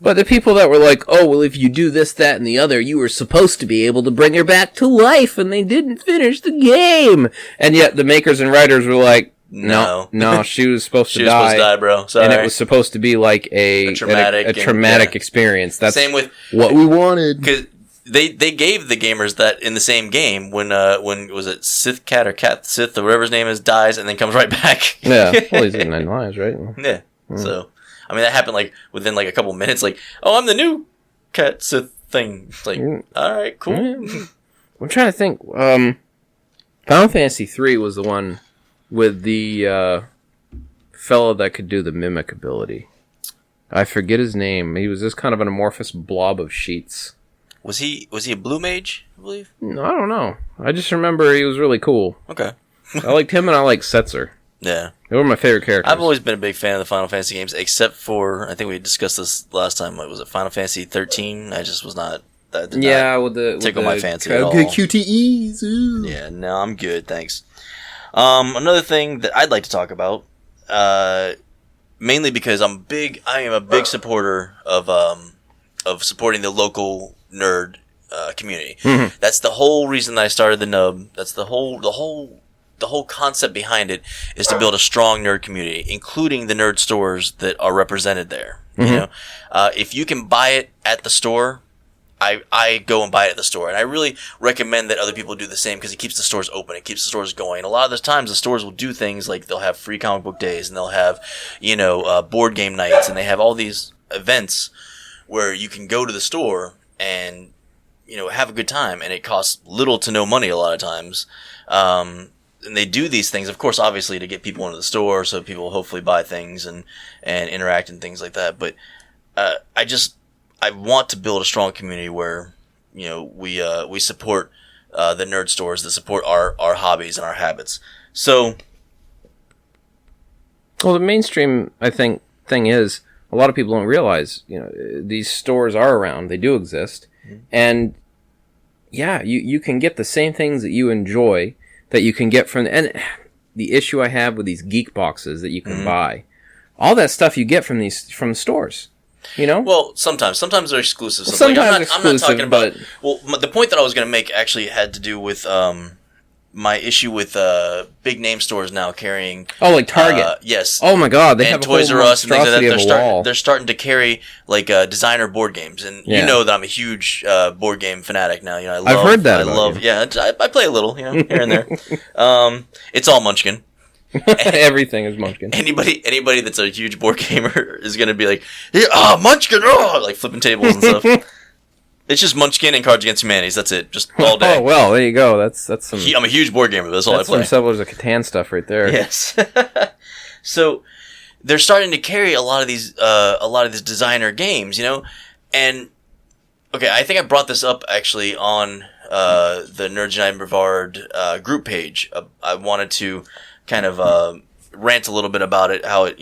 But the people that were like, oh, well, if you do this, that, and the other, you were supposed to be able to bring her back to life, and they didn't finish the game. And yet the makers and writers were like, no, she was supposed to die. She was supposed to die, bro. Sorry. And it was supposed to be a traumatic experience. That's same with what we wanted. Because they gave the gamers that in the same game when was it Sith Cat or Cat Sith or whatever his name is dies and then comes right back. Yeah, well, he's in 9 Lives, right? Yeah. So, I mean, that happened within a couple minutes. Oh, I'm the new Cat Sith thing. It's all right, cool. I'm trying to think. Final Fantasy 3 was the one with the fellow that could do the mimic ability. I forget his name. He was just kind of an amorphous blob of sheets. Was he a blue mage, I believe? No, I don't know. I just remember he was really cool. Okay. I liked him and I liked Setzer. Yeah. They were my favorite characters. I've always been a big fan of the Final Fantasy games, except for, I think we discussed this last time, was it Final Fantasy 13? I just was not... That did not tickle my fancy at all. QTEs. Ooh. Yeah, no, I'm good, thanks. Another thing that I'd like to talk about, mainly because I am a big supporter of supporting the local nerd community. Mm-hmm. That's the whole reason that I started the Nub. That's the whole concept behind it is to build a strong nerd community, including the nerd stores that are represented there. Mm-hmm. If you can buy it at the store, I go and buy it at the store, and I really recommend that other people do the same because it keeps the stores open, it keeps the stores going. A lot of the times, the stores will do things like they'll have free comic book days, and they'll have board game nights, and they have all these events where you can go to the store and have a good time, and it costs little to no money a lot of times. And they do these things, of course, obviously to get people into the store, so people hopefully buy things and interact and things like that. But I want to build a strong community where we support the nerd stores that support our hobbies and our habits. So, well, the mainstream, I think, thing is a lot of people don't realize these stores are around, they do exist, and yeah, you can get the same things that you enjoy that you can get from, and the issue I have with these geek boxes that you can buy, all that stuff you get from stores. Well, sometimes they're exclusive. Well, sometimes I'm not talking about. Well, the point that I was going to make actually had to do with my issue with big name stores now carrying. Oh, like Target. Yes. Oh my God, they have Toys a whole R Us and things like that. They're starting to carry like designer board games, and you know that I'm a huge board game fanatic now. I've heard that. Yeah, I play a little, here and there. It's all Munchkin. Everything is Munchkin. Anybody that's a huge board gamer is going to be like, Munchkin, like flipping tables and stuff. It's just Munchkin and Cards Against Humanity. That's it, just all day. Oh well, there you go. That's some. I'm a huge board gamer. That's all I play. That's some Settlers of Catan stuff right there. Yes. So they're starting to carry a lot of these designer games, and okay, I think I brought this up actually on the Nerds United Brevard group page. I wanted to kind of rant a little bit about it, how it,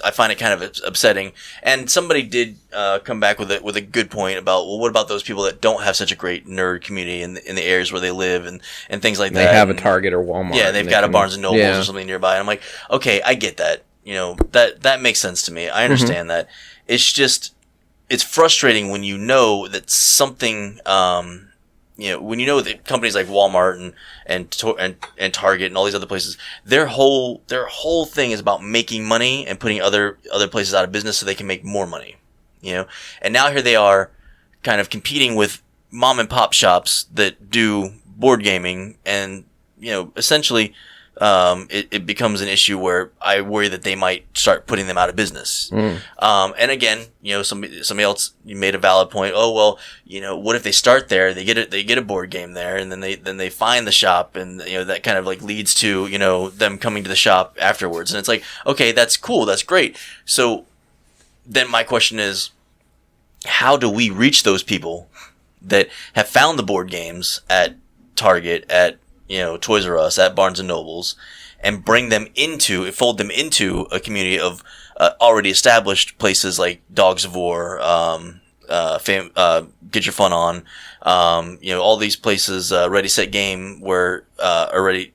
I find it kind of upsetting. And somebody did come back with a good point about, well, what about those people that don't have such a great nerd community in the areas where they live and things like that? They have a Target or Walmart. Yeah, they've got a Barnes and Noble or something nearby. And I'm like, okay, I get that. That makes sense to me. I understand that. It's just, it's frustrating when that something, when that companies like Walmart and Target and all these other places, their whole thing is about making money and putting other places out of business so they can make more money, And now here they are, kind of competing with mom and pop shops that do board gaming, and essentially, it becomes an issue where I worry that they might start putting them out of business. And again, somebody else made a valid point. Oh, well, what if they start there, they get a board game there, and then they find the shop, and that kind of like leads to them coming to the shop afterwards. And it's like, okay, that's cool, that's great. So then my question is, how do we reach those people that have found the board games at Target, at Toys R Us, at Barnes and Nobles, and fold them into a community of already established places like Dogs of War, Get Your Fun On, all these places, Ready Set Game, where Ready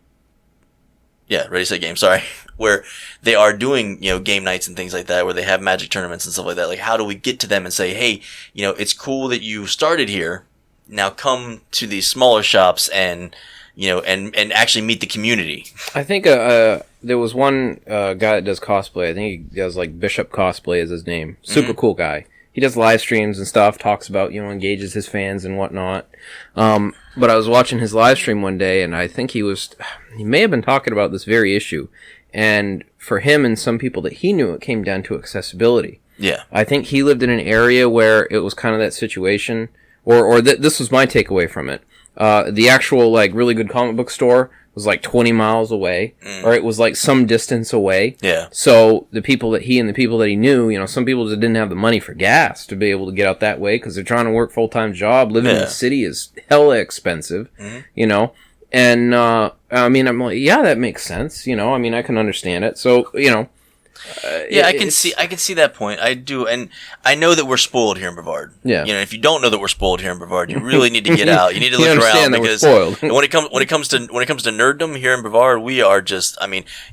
Set Game, sorry, where they are doing game nights and things like that, where they have Magic tournaments and stuff like that. Like, how do we get to them and say, hey, it's cool that you started here. Now come to these smaller shops and and actually meet the community. I think there was one guy that does cosplay. I think he does like Bishop Cosplay is his name. Super cool guy. He does live streams and stuff, talks about, engages his fans and whatnot. But I was watching his live stream one day, and I think he may have been talking about this very issue. And for him and some people that he knew, it came down to accessibility. Yeah. I think he lived in an area where it was kind of that situation, or this was my takeaway from it. The actual, like, really good comic book store was like 20 miles away, or it was like some distance away. Yeah. So the people that he knew, some people just didn't have the money for gas to be able to get out that way because they're trying to work full-time job. Living in the city is hella expensive, And, I'm like, yeah, that makes sense. I can understand it. So, I can see that point. I do, and I know that we're spoiled here in Brevard. Yeah. If you don't know that we're spoiled here in Brevard, you really need to get out. You need to look around, because when it comes to nerddom here in Brevard, we are just.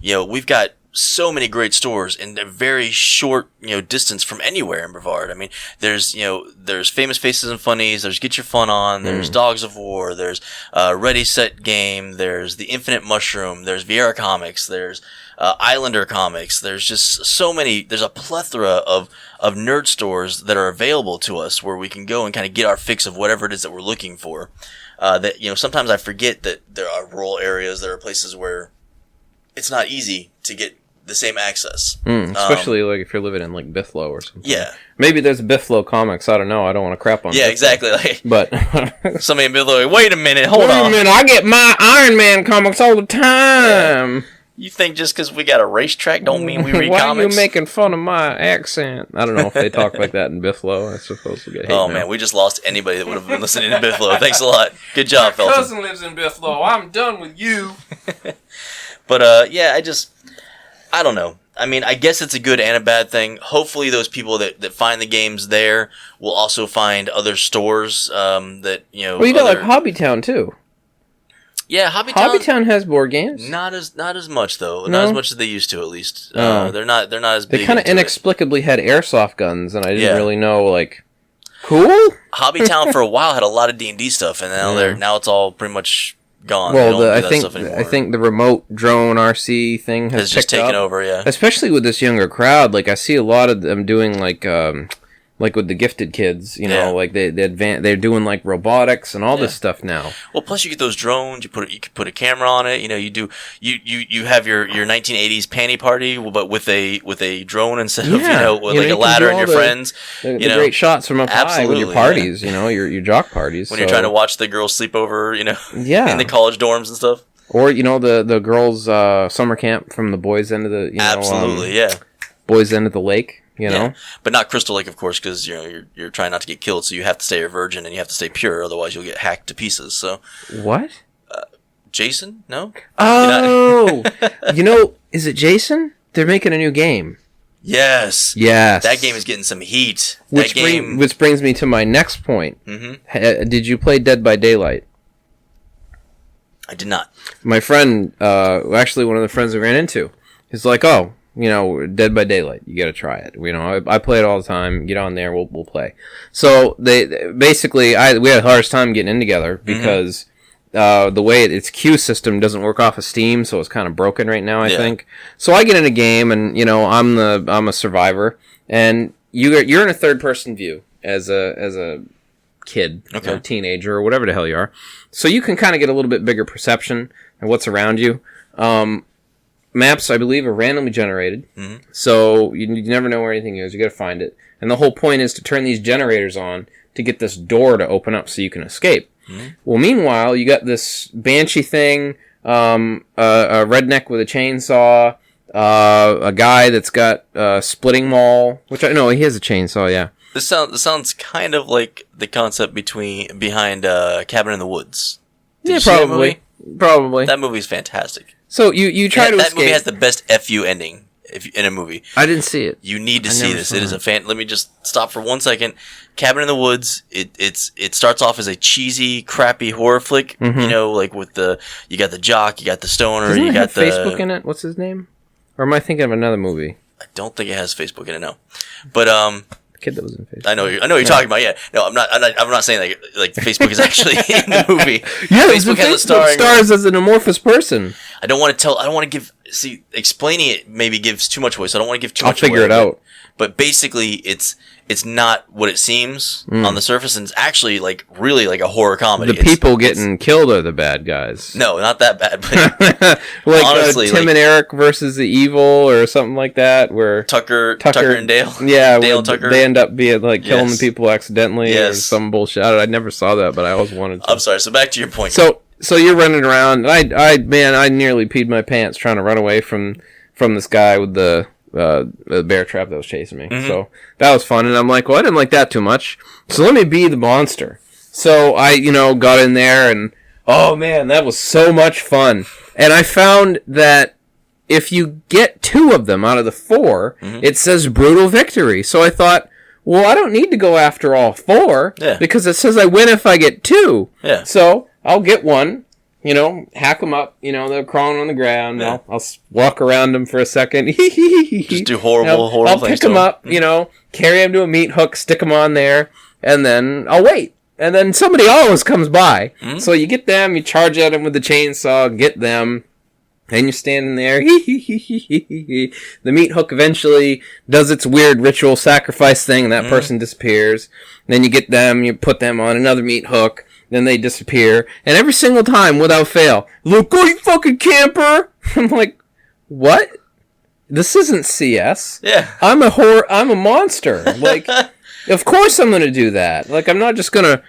We've got so many great stores in a very short, distance from anywhere in Brevard. There's Famous Faces and Funnies, there's Get Your Fun On, there's Dogs of War, there's Ready Set Game, there's The Infinite Mushroom, there's Vieira Comics, there's Islander Comics. There's just so many. There's a plethora of nerd stores that are available to us where we can go and kind of get our fix of whatever it is that we're looking for. That sometimes I forget that there are rural areas. There are places where it's not easy to get the same access. Especially like if you're living in like Bithlo or something. Yeah. Maybe there's Bithlo comics. I don't know. I don't want to crap on. Yeah, Bithlo. exactly. Like, but somebody in Bithlo, wait a minute, hold on. Wait a minute, I get my Iron Man comics all the time. Yeah. You think just because we got a racetrack don't mean we read Why comics? Why are you making fun of my accent? I don't know if they talk like that in Bithlo. I suppose we'll get hate now. Man, we just lost anybody that would have been listening to Bithlo. Thanks a lot. Good job, Felton. My cousin lives in Bithlo. I'm done with you. But, yeah, I don't know. I mean, I guess it's a good and a bad thing. Hopefully those people that find the games there will also find other stores that, you know... Well, you got like Hobbytown, too. Yeah, Hobbytown has board games. Not as much though. No? Not as much as they used to, at least. They're not as big. They kind of inexplicably had airsoft guns, and I didn't really know. Like, cool. Hobbytown for a while had a lot of D&D stuff, and now it's all pretty much gone. Well, I think the remote drone RC thing has just taken over. Yeah, especially with this younger crowd. Like I see a lot of them doing like with the gifted kids, you know, like they're doing like robotics and all this stuff now. Well, plus you get those drones. You can put a camera on it. You know, you have your 1980s panty party, but with a drone instead of like a ladder and your friends. The great shots from up high with your parties. You know, your jock parties when you're trying to watch the girls sleep over. You know, in the college dorms and stuff. Or the girls' summer camp from the boys' end of the boys' end of the lake. You know, but not Crystal Lake, of course, because you're trying not to get killed, so you have to stay a virgin and you have to stay pure, otherwise you'll get hacked to pieces. So what? Jason? No. Oh, is it Jason? They're making a new game. Yes. That game is getting some heat. Which brings me to my next point. Mm-hmm. Did you play Dead by Daylight? I did not. My friend, actually one of the friends we ran into, is like, oh. Dead by Daylight. You got to try it. I play it all the time. Get on there. We'll play. So they basically, we had the hardest time getting in together because the way its queue system doesn't work off of Steam, so it's kind of broken right now. I think. So I get in a game, and I'm a survivor, and you're in a third person view as a kid or teenager or whatever the hell you are. So you can kind of get a little bit bigger perception of what's around you. Maps, I believe, are randomly generated, so you never know where anything is. You got to find it, and the whole point is to turn these generators on to get this door to open up so you can escape. Well, meanwhile, you got this banshee thing, a redneck with a chainsaw, a guy that's got a splitting maul, which he has a chainsaw. Yeah, this sounds kind of like the concept behind Cabin in the Woods. Did you see probably. That movie's fantastic. So you try to escape. That movie has the best FU ending in a movie. I didn't see it. You need to see this. It is a fan. Let me just stop for 1 second. Cabin in the Woods. It starts off as a cheesy, crappy horror flick. Like with you got the jock, you got the stoner, Doesn't you got the Facebook in it. What's his name? Or am I thinking of another movie? I don't think it has Facebook in it. No, but kid that was in Facebook. I know what you're talking about. Yeah, no, I'm not saying like Facebook is actually in the movie. Yeah, Facebook has stars as an amorphous person. I don't want to give. See, explaining it maybe gives too much away, so I don't want to give too much. I'll figure it out. But basically, it's not what it seems on the surface, and it's actually really like a horror comedy. The people getting killed are the bad guys. No, not that bad. But honestly, Tim and Eric versus the Evil or something like that, where Tucker and Dale. Yeah, Dale and Tucker. They end up being killing the people accidentally or some bullshit. I never saw that, but I always wanted to. I'm sorry. So back to your point. So you're running around. I nearly peed my pants trying to run away from this guy with the bear trap that was chasing me. Mm-hmm. So that was fun, and I'm like, well, I didn't like that too much. So let me be the monster. So I, got in there, and oh man, that was so much fun. And I found that if you get 2 of them out of the 4, it says brutal victory. So I thought, well, I don't need to go after all 4 because it says I win if I get 2. Yeah. So I'll get 1. Hack them up. They're crawling on the ground. Yeah. I'll walk around them for a second. Just do horrible things. I'll pick them up, carry them to a meat hook, stick them on there, and then I'll wait. And then somebody always comes by. Mm-hmm. So you get them, you charge at them with the chainsaw, get them, and you're standing there. The meat hook eventually does its weird ritual sacrifice thing, and that person disappears. Then you get them, you put them on another meat hook. Then they disappear. And every single time, without fail, look, go you fucking camper! I'm like, what? this isn't CS. Yeah. I'm a monster. Like, of course I'm going to do that. Like, I'm not just going to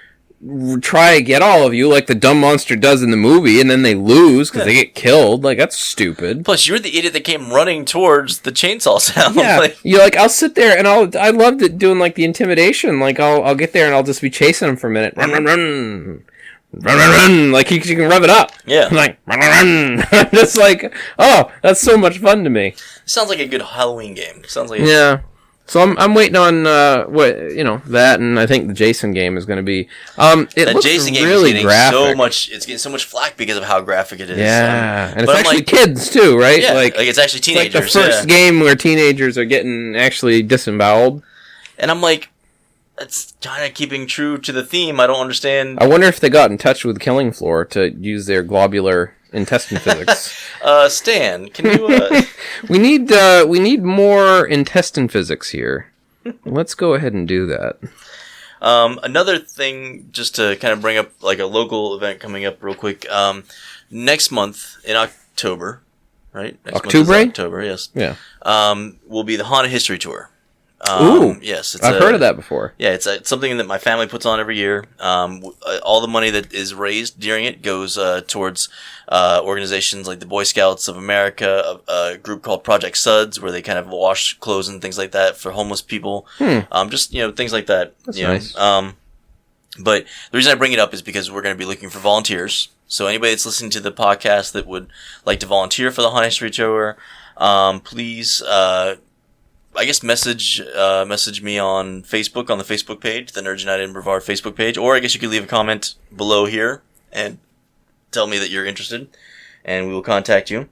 try to get all of you like the dumb monster does in the movie, and then they lose because they get killed. Like, that's stupid. Plus, you're the idiot that came running towards the chainsaw sound. Yeah, I'll sit there and I loved it doing like the intimidation. Like, I'll get there and I'll just be chasing him for a minute. Run, run, run. Run, run, run. Like, you can rev it up. Yeah. I'm like, run, run, run. I'm just like, oh, that's so much fun to me. Sounds like a good Halloween game. Sounds like yeah. So I'm waiting on that, and I think the Jason game is going to be. It looks Jason game really is getting graphic. It's getting so much flack because of how graphic it is. Yeah, and it's actually kids too, right? Yeah, like it's actually teenagers. It's like the first game where teenagers are getting actually disemboweled. And I'm like, that's kind of keeping true to the theme. I don't understand. I wonder if they got in touch with Killing Floor to use their globular intestine physics. Stan, can you? We need more intestine physics here. Let's go ahead and do that. Another thing, just to kind of bring up like a local event coming up real quick. Next month in October, right? October, yes. Yeah. Will be the Haunted History Tour. Ooh, yes, I've heard of that before. Yeah, it's something that my family puts on every year. All the money that is raised during it goes towards organizations like the Boy Scouts of America, a group called Project Suds, where they kind of wash clothes and things like that for homeless people. Just things like that. That's nice. But the reason I bring it up is because we're going to be looking for volunteers. So anybody that's listening to the podcast that would like to volunteer for the Haunted History Tour, please. I guess message me on Facebook, on the Facebook page, the Nerds United in Brevard Facebook page, or I guess you could leave a comment below here and tell me that you're interested, and we will contact you.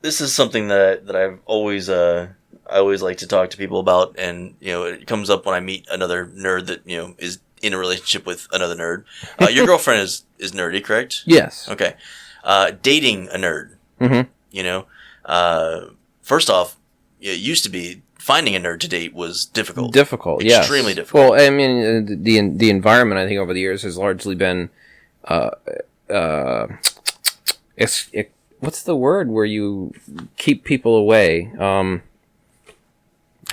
This is something that I've always I always like to talk to people about, and it comes up when I meet another nerd that is in a relationship with another nerd. Your girlfriend is nerdy, correct? Yes. Okay. Dating a nerd. Mm-hmm. First off, it used to be finding a nerd to date was difficult. Extremely difficult. Well, I mean, the environment, I think, over the years has largely been, what's the word where you keep people away?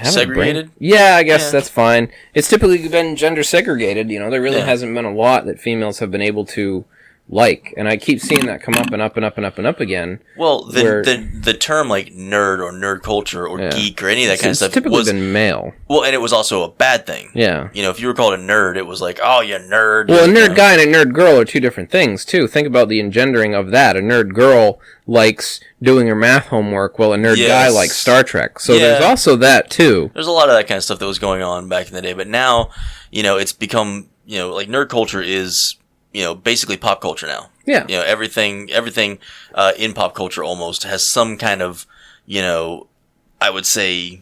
Segregated? Yeah, I guess that's fine. It's typically been gender segregated. There really hasn't been a lot that females have been able to like, and I keep seeing that come up and up and up and up and up again. Well, the term like nerd or nerd culture or geek or any of that kind of stuff typically been male. Well, and it was also a bad thing. Yeah. If you were called a nerd, it was like, oh, you nerd. Well, a nerd guy and a nerd girl are two different things, too. Think about the engendering of that. A nerd girl likes doing her math homework, while a nerd guy likes Star Trek. So there's also that, too. There's a lot of that kind of stuff that was going on back in the day, but now, it's become, like nerd culture is... basically pop culture now. Yeah. Everything in pop culture almost has some kind of, I would say,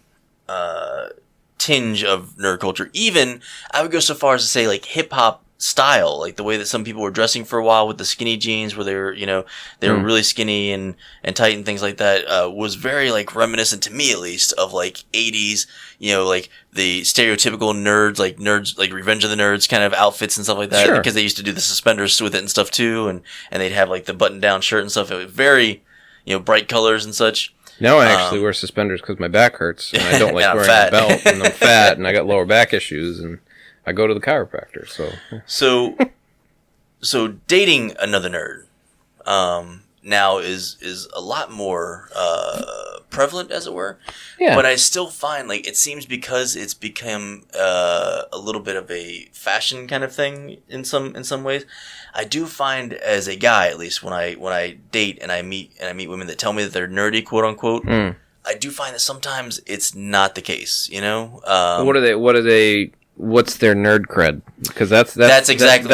tinge of nerd culture. Even, I would go so far as to say, like, hip-hop style, like the way that some people were dressing for a while with the skinny jeans where they were, they were really skinny and tight and things like that, was very, like, reminiscent to me, at least, of, like, 80s, like the stereotypical nerds, like Revenge of the Nerds kind of outfits and stuff like that, because they used to do the suspenders with it and stuff too, and they'd have, like, the button-down shirt and stuff. It was very, bright colors and such. Now I actually wear suspenders because my back hurts, and I don't like wearing a belt, and I'm fat, and I got lower back issues, and I go to the chiropractor, So dating another nerd, now is a lot more, prevalent, as it were. Yeah. But I still find, like, it seems because it's become, a little bit of a fashion kind of thing in some ways. I do find, as a guy, at least, when I date and I meet women that tell me that they're nerdy, quote unquote, I do find that sometimes it's not the case, What are they? What's their nerd cred? Because that's exactly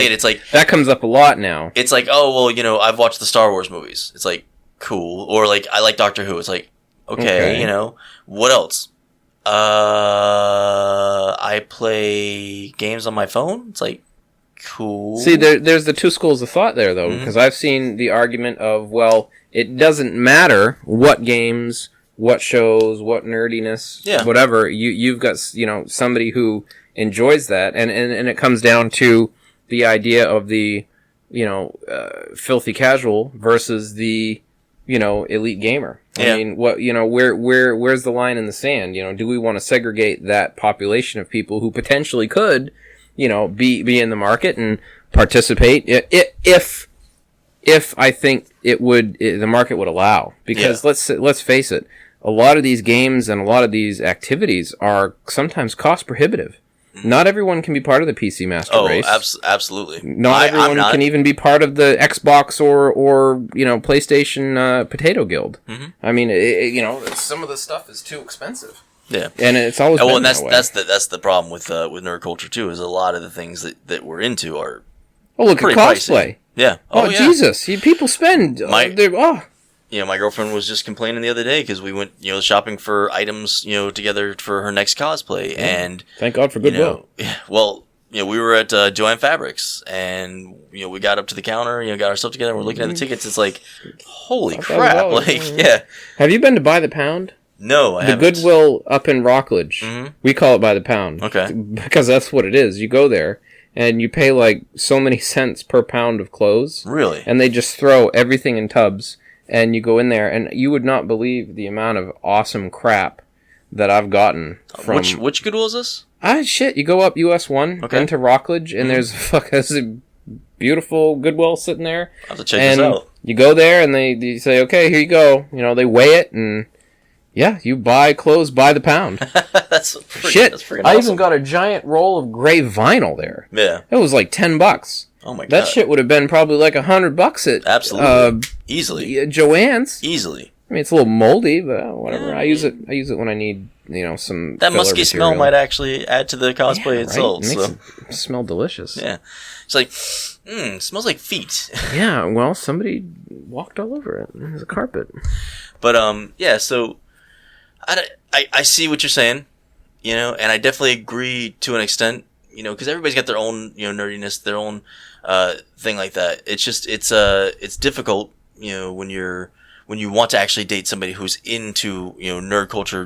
it. It's like that comes up a lot now. It's like, oh well, I've watched the Star Wars movies. It's like cool, or like I like Doctor Who. It's like okay. What else? I play games on my phone. It's like cool. See, there's the two schools of thought there, though, because I've seen the argument of, well, it doesn't matter what games, what shows, what nerdiness, whatever. You've got somebody who enjoys that, and it comes down to the idea of the filthy casual versus the elite gamer. I mean, what, where's the line in the sand? Do we want to segregate that population of people who potentially could, be in the market and participate if I think the market would allow? Because let's face it, a lot of these games and a lot of these activities are sometimes cost prohibitive. Not everyone can be part of the PC Master Race. Absolutely. Not everyone can even be part of the Xbox or PlayStation Potato Guild. Mm-hmm. I mean, some of the stuff is too expensive. Yeah, and it's always been and that way. That's the problem with nerd culture too. Is a lot of the things that we're into are look at cosplay. Pricey. Yeah. Yeah. Jesus! People spend. My girlfriend was just complaining the other day because we went, shopping for items, together for her next cosplay, and thank God for Goodwill. We were at Joanne Fabrics, and we got up to the counter, got our stuff together, and we're looking at the tickets. It's like, holy crap! Yeah. Have you been to By the Pound? No, I haven't. The Goodwill up in Rockledge. Mm-hmm. We call it By the Pound. Okay. Because that's what it is. You go there, and you pay like so many cents per pound of clothes. Really? And they just throw everything in tubs. And you go in there, and you would not believe the amount of awesome crap that I've gotten from... Which Goodwill is this? You go up US 1 into Rockledge, and there's a beautiful Goodwill sitting there. I'll have to check this out. You go there, and they say, okay, here you go. They weigh it, and you buy clothes by the pound. That's pretty I even got a giant roll of gray vinyl there. Yeah. It was like $10. Oh my God. That shit would have been probably like $100 at... Absolutely. Easily. Joann's. Easily. I mean, it's a little moldy, but whatever. Yeah, I use it when I need, some that musky smell might actually add to the cosplay itself. It makes it smell delicious. Yeah. It's like, smells like feet. Yeah, well, somebody walked all over it. There's a carpet. But, so I see what you're saying, and I definitely agree to an extent, because everybody's got their own, nerdiness, their own thing like that. It's just it's difficult, when you want to actually date somebody who's into nerd culture,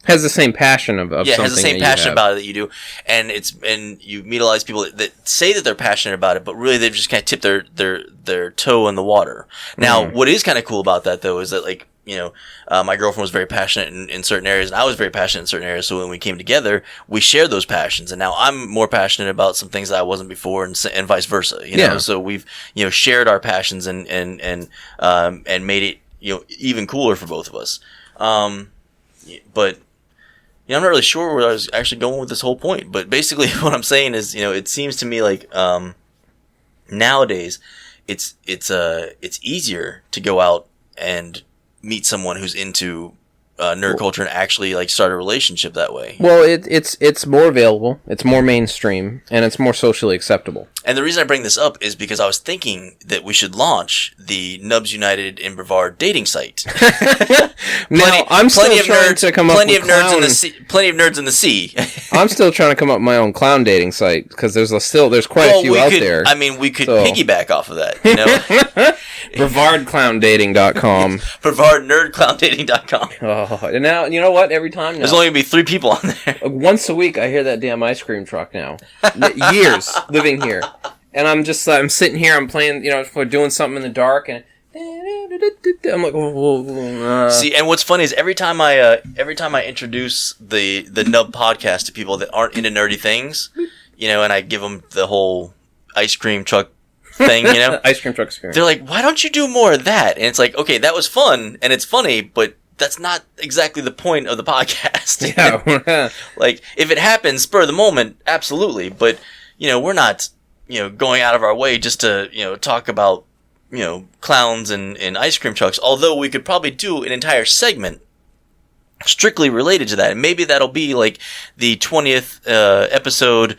has the same passion of something. Has the same passion about it that you do, and you meet a lot of people that say that they're passionate about it, but really they've just kind of tipped their toe in the water. Now, what is kind of cool about that though is that my girlfriend was very passionate in certain areas, and I was very passionate in certain areas. So when we came together, we shared those passions, and now I'm more passionate about some things that I wasn't before, and vice versa. So we've shared our passions and made it even cooler for both of us. But I'm not really sure where I was actually going with this whole point. But basically, what I'm saying is, it seems to me like nowadays it's easier to go out and meet someone who's into nerd culture and actually start a relationship that way. Well, it's more available, it's more mainstream, and it's more socially acceptable. And the reason I bring this up is because I was thinking that we should launch the Nubs United in Brevard dating site. I'm still trying to come up with plenty of nerds in the sea. I'm still trying to come up with my own clown dating site because there's quite a few out there. I mean, we could piggyback off of that. BrevardClownDating.com. BrevardNerdClownDating.com. Oh, and now you know what? Every time now, there's only gonna be 3 people on there. Once a week, I hear that damn ice cream truck now. Years living here, and I'm sitting here, I'm playing, we're doing something in the dark, and I'm like, See, and what's funny is every time I introduce the Nub Podcast to people that aren't into nerdy things, and I give them the whole ice cream truck thing, ice cream truck experience. They're like, why don't you do more of that? And it's like, okay, that was fun and it's funny, but that's not exactly the point of the podcast. Yeah. Like, if it happens spur of the moment, absolutely. But, we're not, going out of our way just to, talk about, clowns and ice cream trucks. Although we could probably do an entire segment strictly related to that. And maybe that'll be like the 20th episode,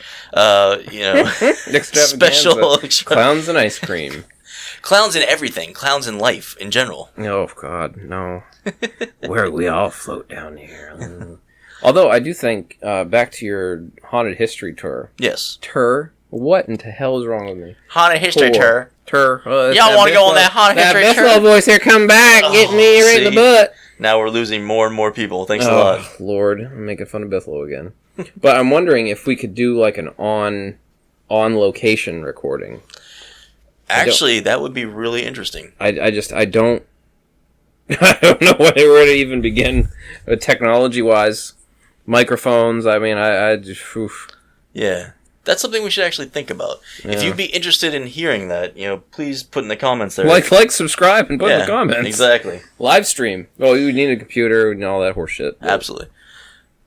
special. Clowns and ice cream. Clowns in everything. Clowns in life in general. Oh, God, no. Where we all float down here. Although, I do think, back to your haunted history tour. Yes. What in the hell is wrong with me? Haunted history tour. Y'all want to go on that haunted history tour? That Buffalo voice here, come back, get me right in the butt. Now we're losing more and more people. Thanks a lot. Lord, I'm making fun of Buffalo again. But I'm wondering if we could do like an on location recording. Actually, that would be really interesting. I don't I don't know where to even begin technology-wise. Microphones, I mean, I just... Oof. Yeah. That's something we should actually think about. Yeah. If you'd be interested in hearing that, please put in the comments there. Like, subscribe, and put in the comments. Exactly. Live stream. Oh, you need a computer and all that horse shit. Absolutely.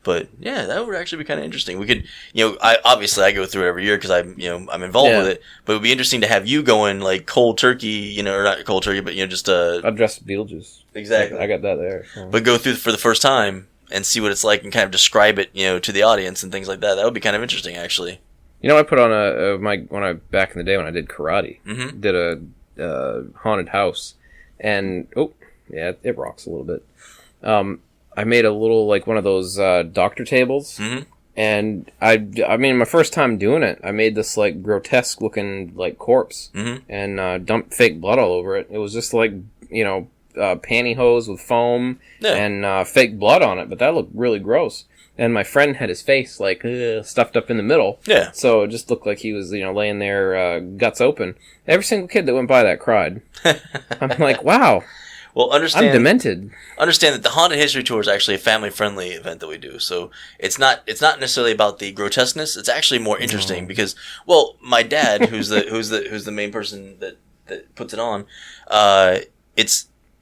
But yeah, that would actually be kind of interesting. We could, I go through it every year because I'm involved with it. But it would be interesting to have you going like cold turkey, or not cold turkey, but just I'd dress Beetlejuice. Exactly. I got that there. So. But go through for the first time and see what it's like and kind of describe it, to the audience and things like that. That would be kind of interesting, actually. I put on back in the day when I did karate, did a haunted house, and it rocks a little bit. I made a little one of those doctor tables, and I mean my first time doing it, I made this grotesque looking corpse, and dumped fake blood all over it. It was just pantyhose with foam and fake blood on it, but that looked really gross. And my friend had his face stuffed up in the middle. Yeah. So it just looked like he was, laying there, guts open. Every single kid that went by that cried. I'm like, wow. Well, I'm demented. Understand that the Haunted History Tour is actually a family-friendly event that we do. So it's not necessarily about the grotesqueness. It's actually more interesting because, my dad, who's the main person that puts it on,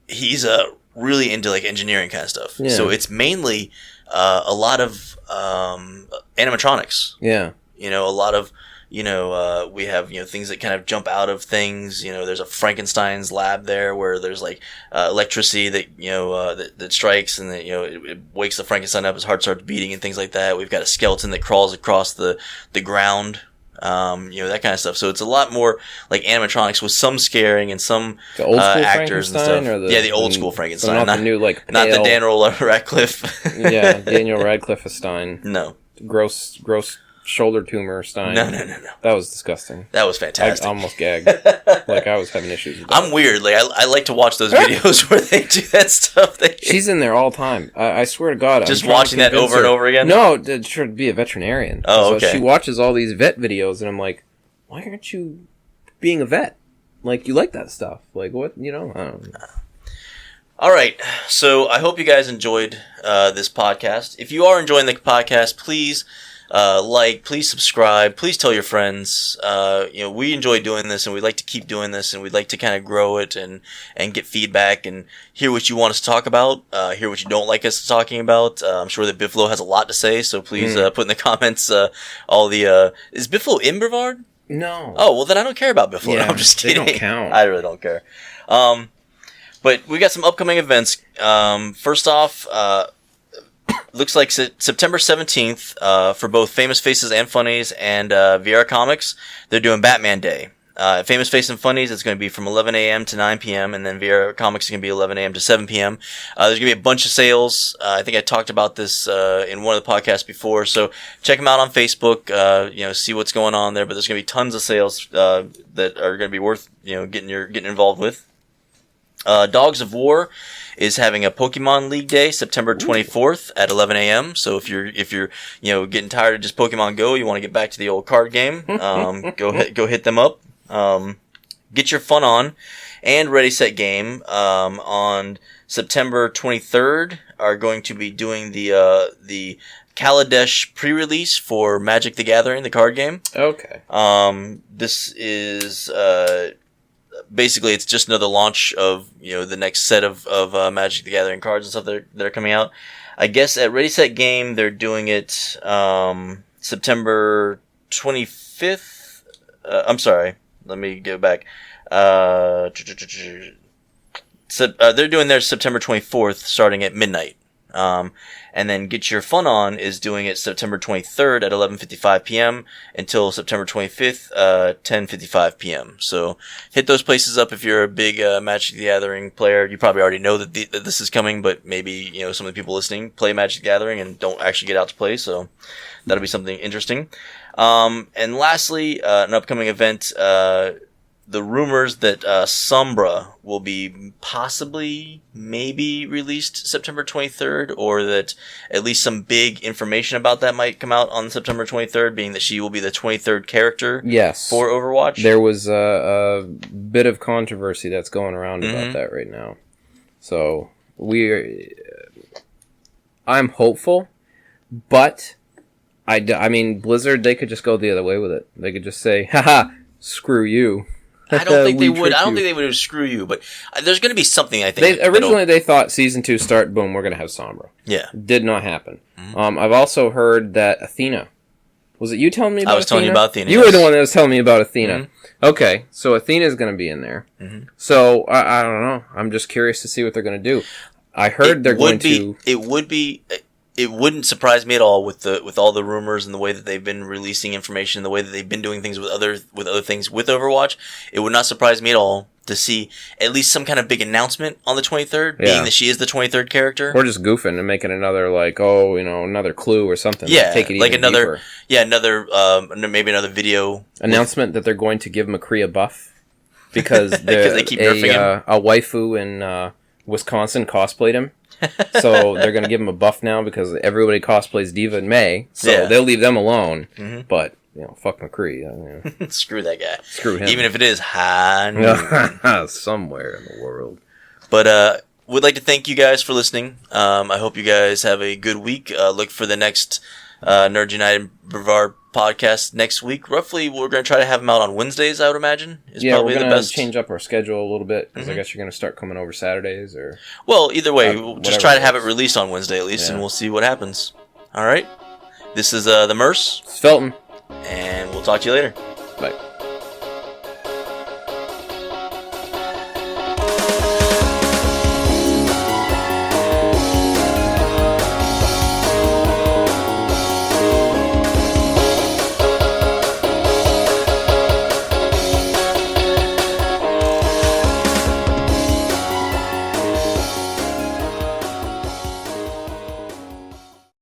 he's really into engineering kind of stuff. Yeah. So it's mainly a lot of animatronics. Yeah. A lot of we have things that kind of jump out of things. There's a Frankenstein's lab there where there's electricity that that strikes and that it wakes the Frankenstein up, his heart starts beating and things like that. We've got a skeleton that crawls across the ground. That kind of stuff. So it's a lot more like animatronics with some scaring and some the old school actors and stuff. Or the old school Frankenstein, not the new pale, not the Daniel Radcliffe. Yeah, Daniel Radcliffe Stein. No, gross shoulder tumor Stein. No. That was disgusting. That was fantastic. I almost gagged. I was having issues with that. I'm weird. I like to watch those videos where they do that stuff. She's in there all the time. I swear to God. Just watching that over and over again? No, to be a veterinarian. Oh, okay. She watches all these vet videos, and I'm like, why aren't you being a vet? You like that stuff. What? I don't know. All right. So I hope you guys enjoyed this podcast. If you are enjoying the podcast, please... please subscribe, please tell your friends. We enjoy doing this and we'd like to keep doing this and we'd like to kind of grow it and get feedback and hear what you want us to talk about, hear what you don't like us talking about. I'm sure that Biffalo has a lot to say, so please put in the comments is Biffalo in Brevard? No. Oh, well then I don't care about Biffalo. Yeah, I'm just kidding. They don't count. I really don't care. But we got some upcoming events. First off, looks like September 17th for both Famous Faces and Funnies and VR Comics. They're doing Batman Day. Famous Faces and Funnies, it's going to be from 11 a.m. to 9 p.m. And then VR Comics is going to be 11 a.m. to 7 p.m. There's going to be a bunch of sales. I think I talked about this in one of the podcasts before. So check them out on Facebook. See what's going on there. But there's going to be tons of sales that are going to be worth getting involved with. Dogs of War is having a Pokemon League Day, September 24th at 11 a.m. So if you're getting tired of just Pokemon Go, you want to get back to the old card game, go hit them up. Get Your Fun On and Ready Set Game on September 23rd are going to be doing the Kaladesh pre-release for Magic the Gathering, the card game. Okay. This is basically, it's just another launch of the next set of Magic the Gathering cards and stuff that are coming out. I guess at Ready Set Game they're doing it September 25th. I'm sorry, let me go back. They're doing theirs September 24th, starting at midnight. And then Get Your Fun On is doing it September 23rd at 11:55 p.m. until September 25th, 10:55 p.m. So hit those places up if you're a big Magic the Gathering player. You probably already know that this is coming, but maybe some of the people listening play Magic the Gathering and don't actually get out to play. So that'll be something interesting. And lastly, an upcoming event. The rumors that Sombra will be maybe released September 23rd, or that at least some big information about that might come out on September 23rd, being that she will be the 23rd character for Overwatch. There was a bit of controversy that's going around about that right now. So I'm hopeful, but I mean, Blizzard, they could just go the other way with it. They could just say, haha, screw you. I don't think they would. I don't think they would screw you, but there's going to be something. I think originally they thought season 2 start, boom, we're going to have Sombra. Yeah, did not happen. Mm-hmm. I've also heard that Athena. Was it you telling me about Athena? I was telling you about Athena. You were the one that was telling me about Athena. Mm-hmm. Okay, so Athena's going to be in there. Mm-hmm. So I don't know. I'm just curious to see what they're going to do. I heard they're going to. It wouldn't surprise me at all with all the rumors and the way that they've been releasing information, and the way that they've been doing things with other things with Overwatch. It would not surprise me at all to see at least some kind of big announcement on the 23rd, being that she is the 23rd character. Or just goofing and making another another clue or something. Yeah, take it like another deeper. Maybe another video announcement that they're going to give McCree a buff because they keep nerfing him. A waifu in Wisconsin cosplayed him. So they're going to give him a buff now because everybody cosplays Diva in May. So they'll leave them alone. Mm-hmm. But, fuck McCree. Screw that guy. Screw him. Even if it is somewhere in the world. But would like to thank you guys for listening. I hope you guys have a good week. Look for the next Nerd United Brevard podcast next week. Roughly, we're going to try to have them out on Wednesdays, I would imagine. We're going to change up our schedule a little bit, because I guess you're going to start coming over Saturdays. Well, either way, we'll just try to have it released on Wednesday at least, and we'll see what happens. All right? This is the Murse. It's Felton. And we'll talk to you later.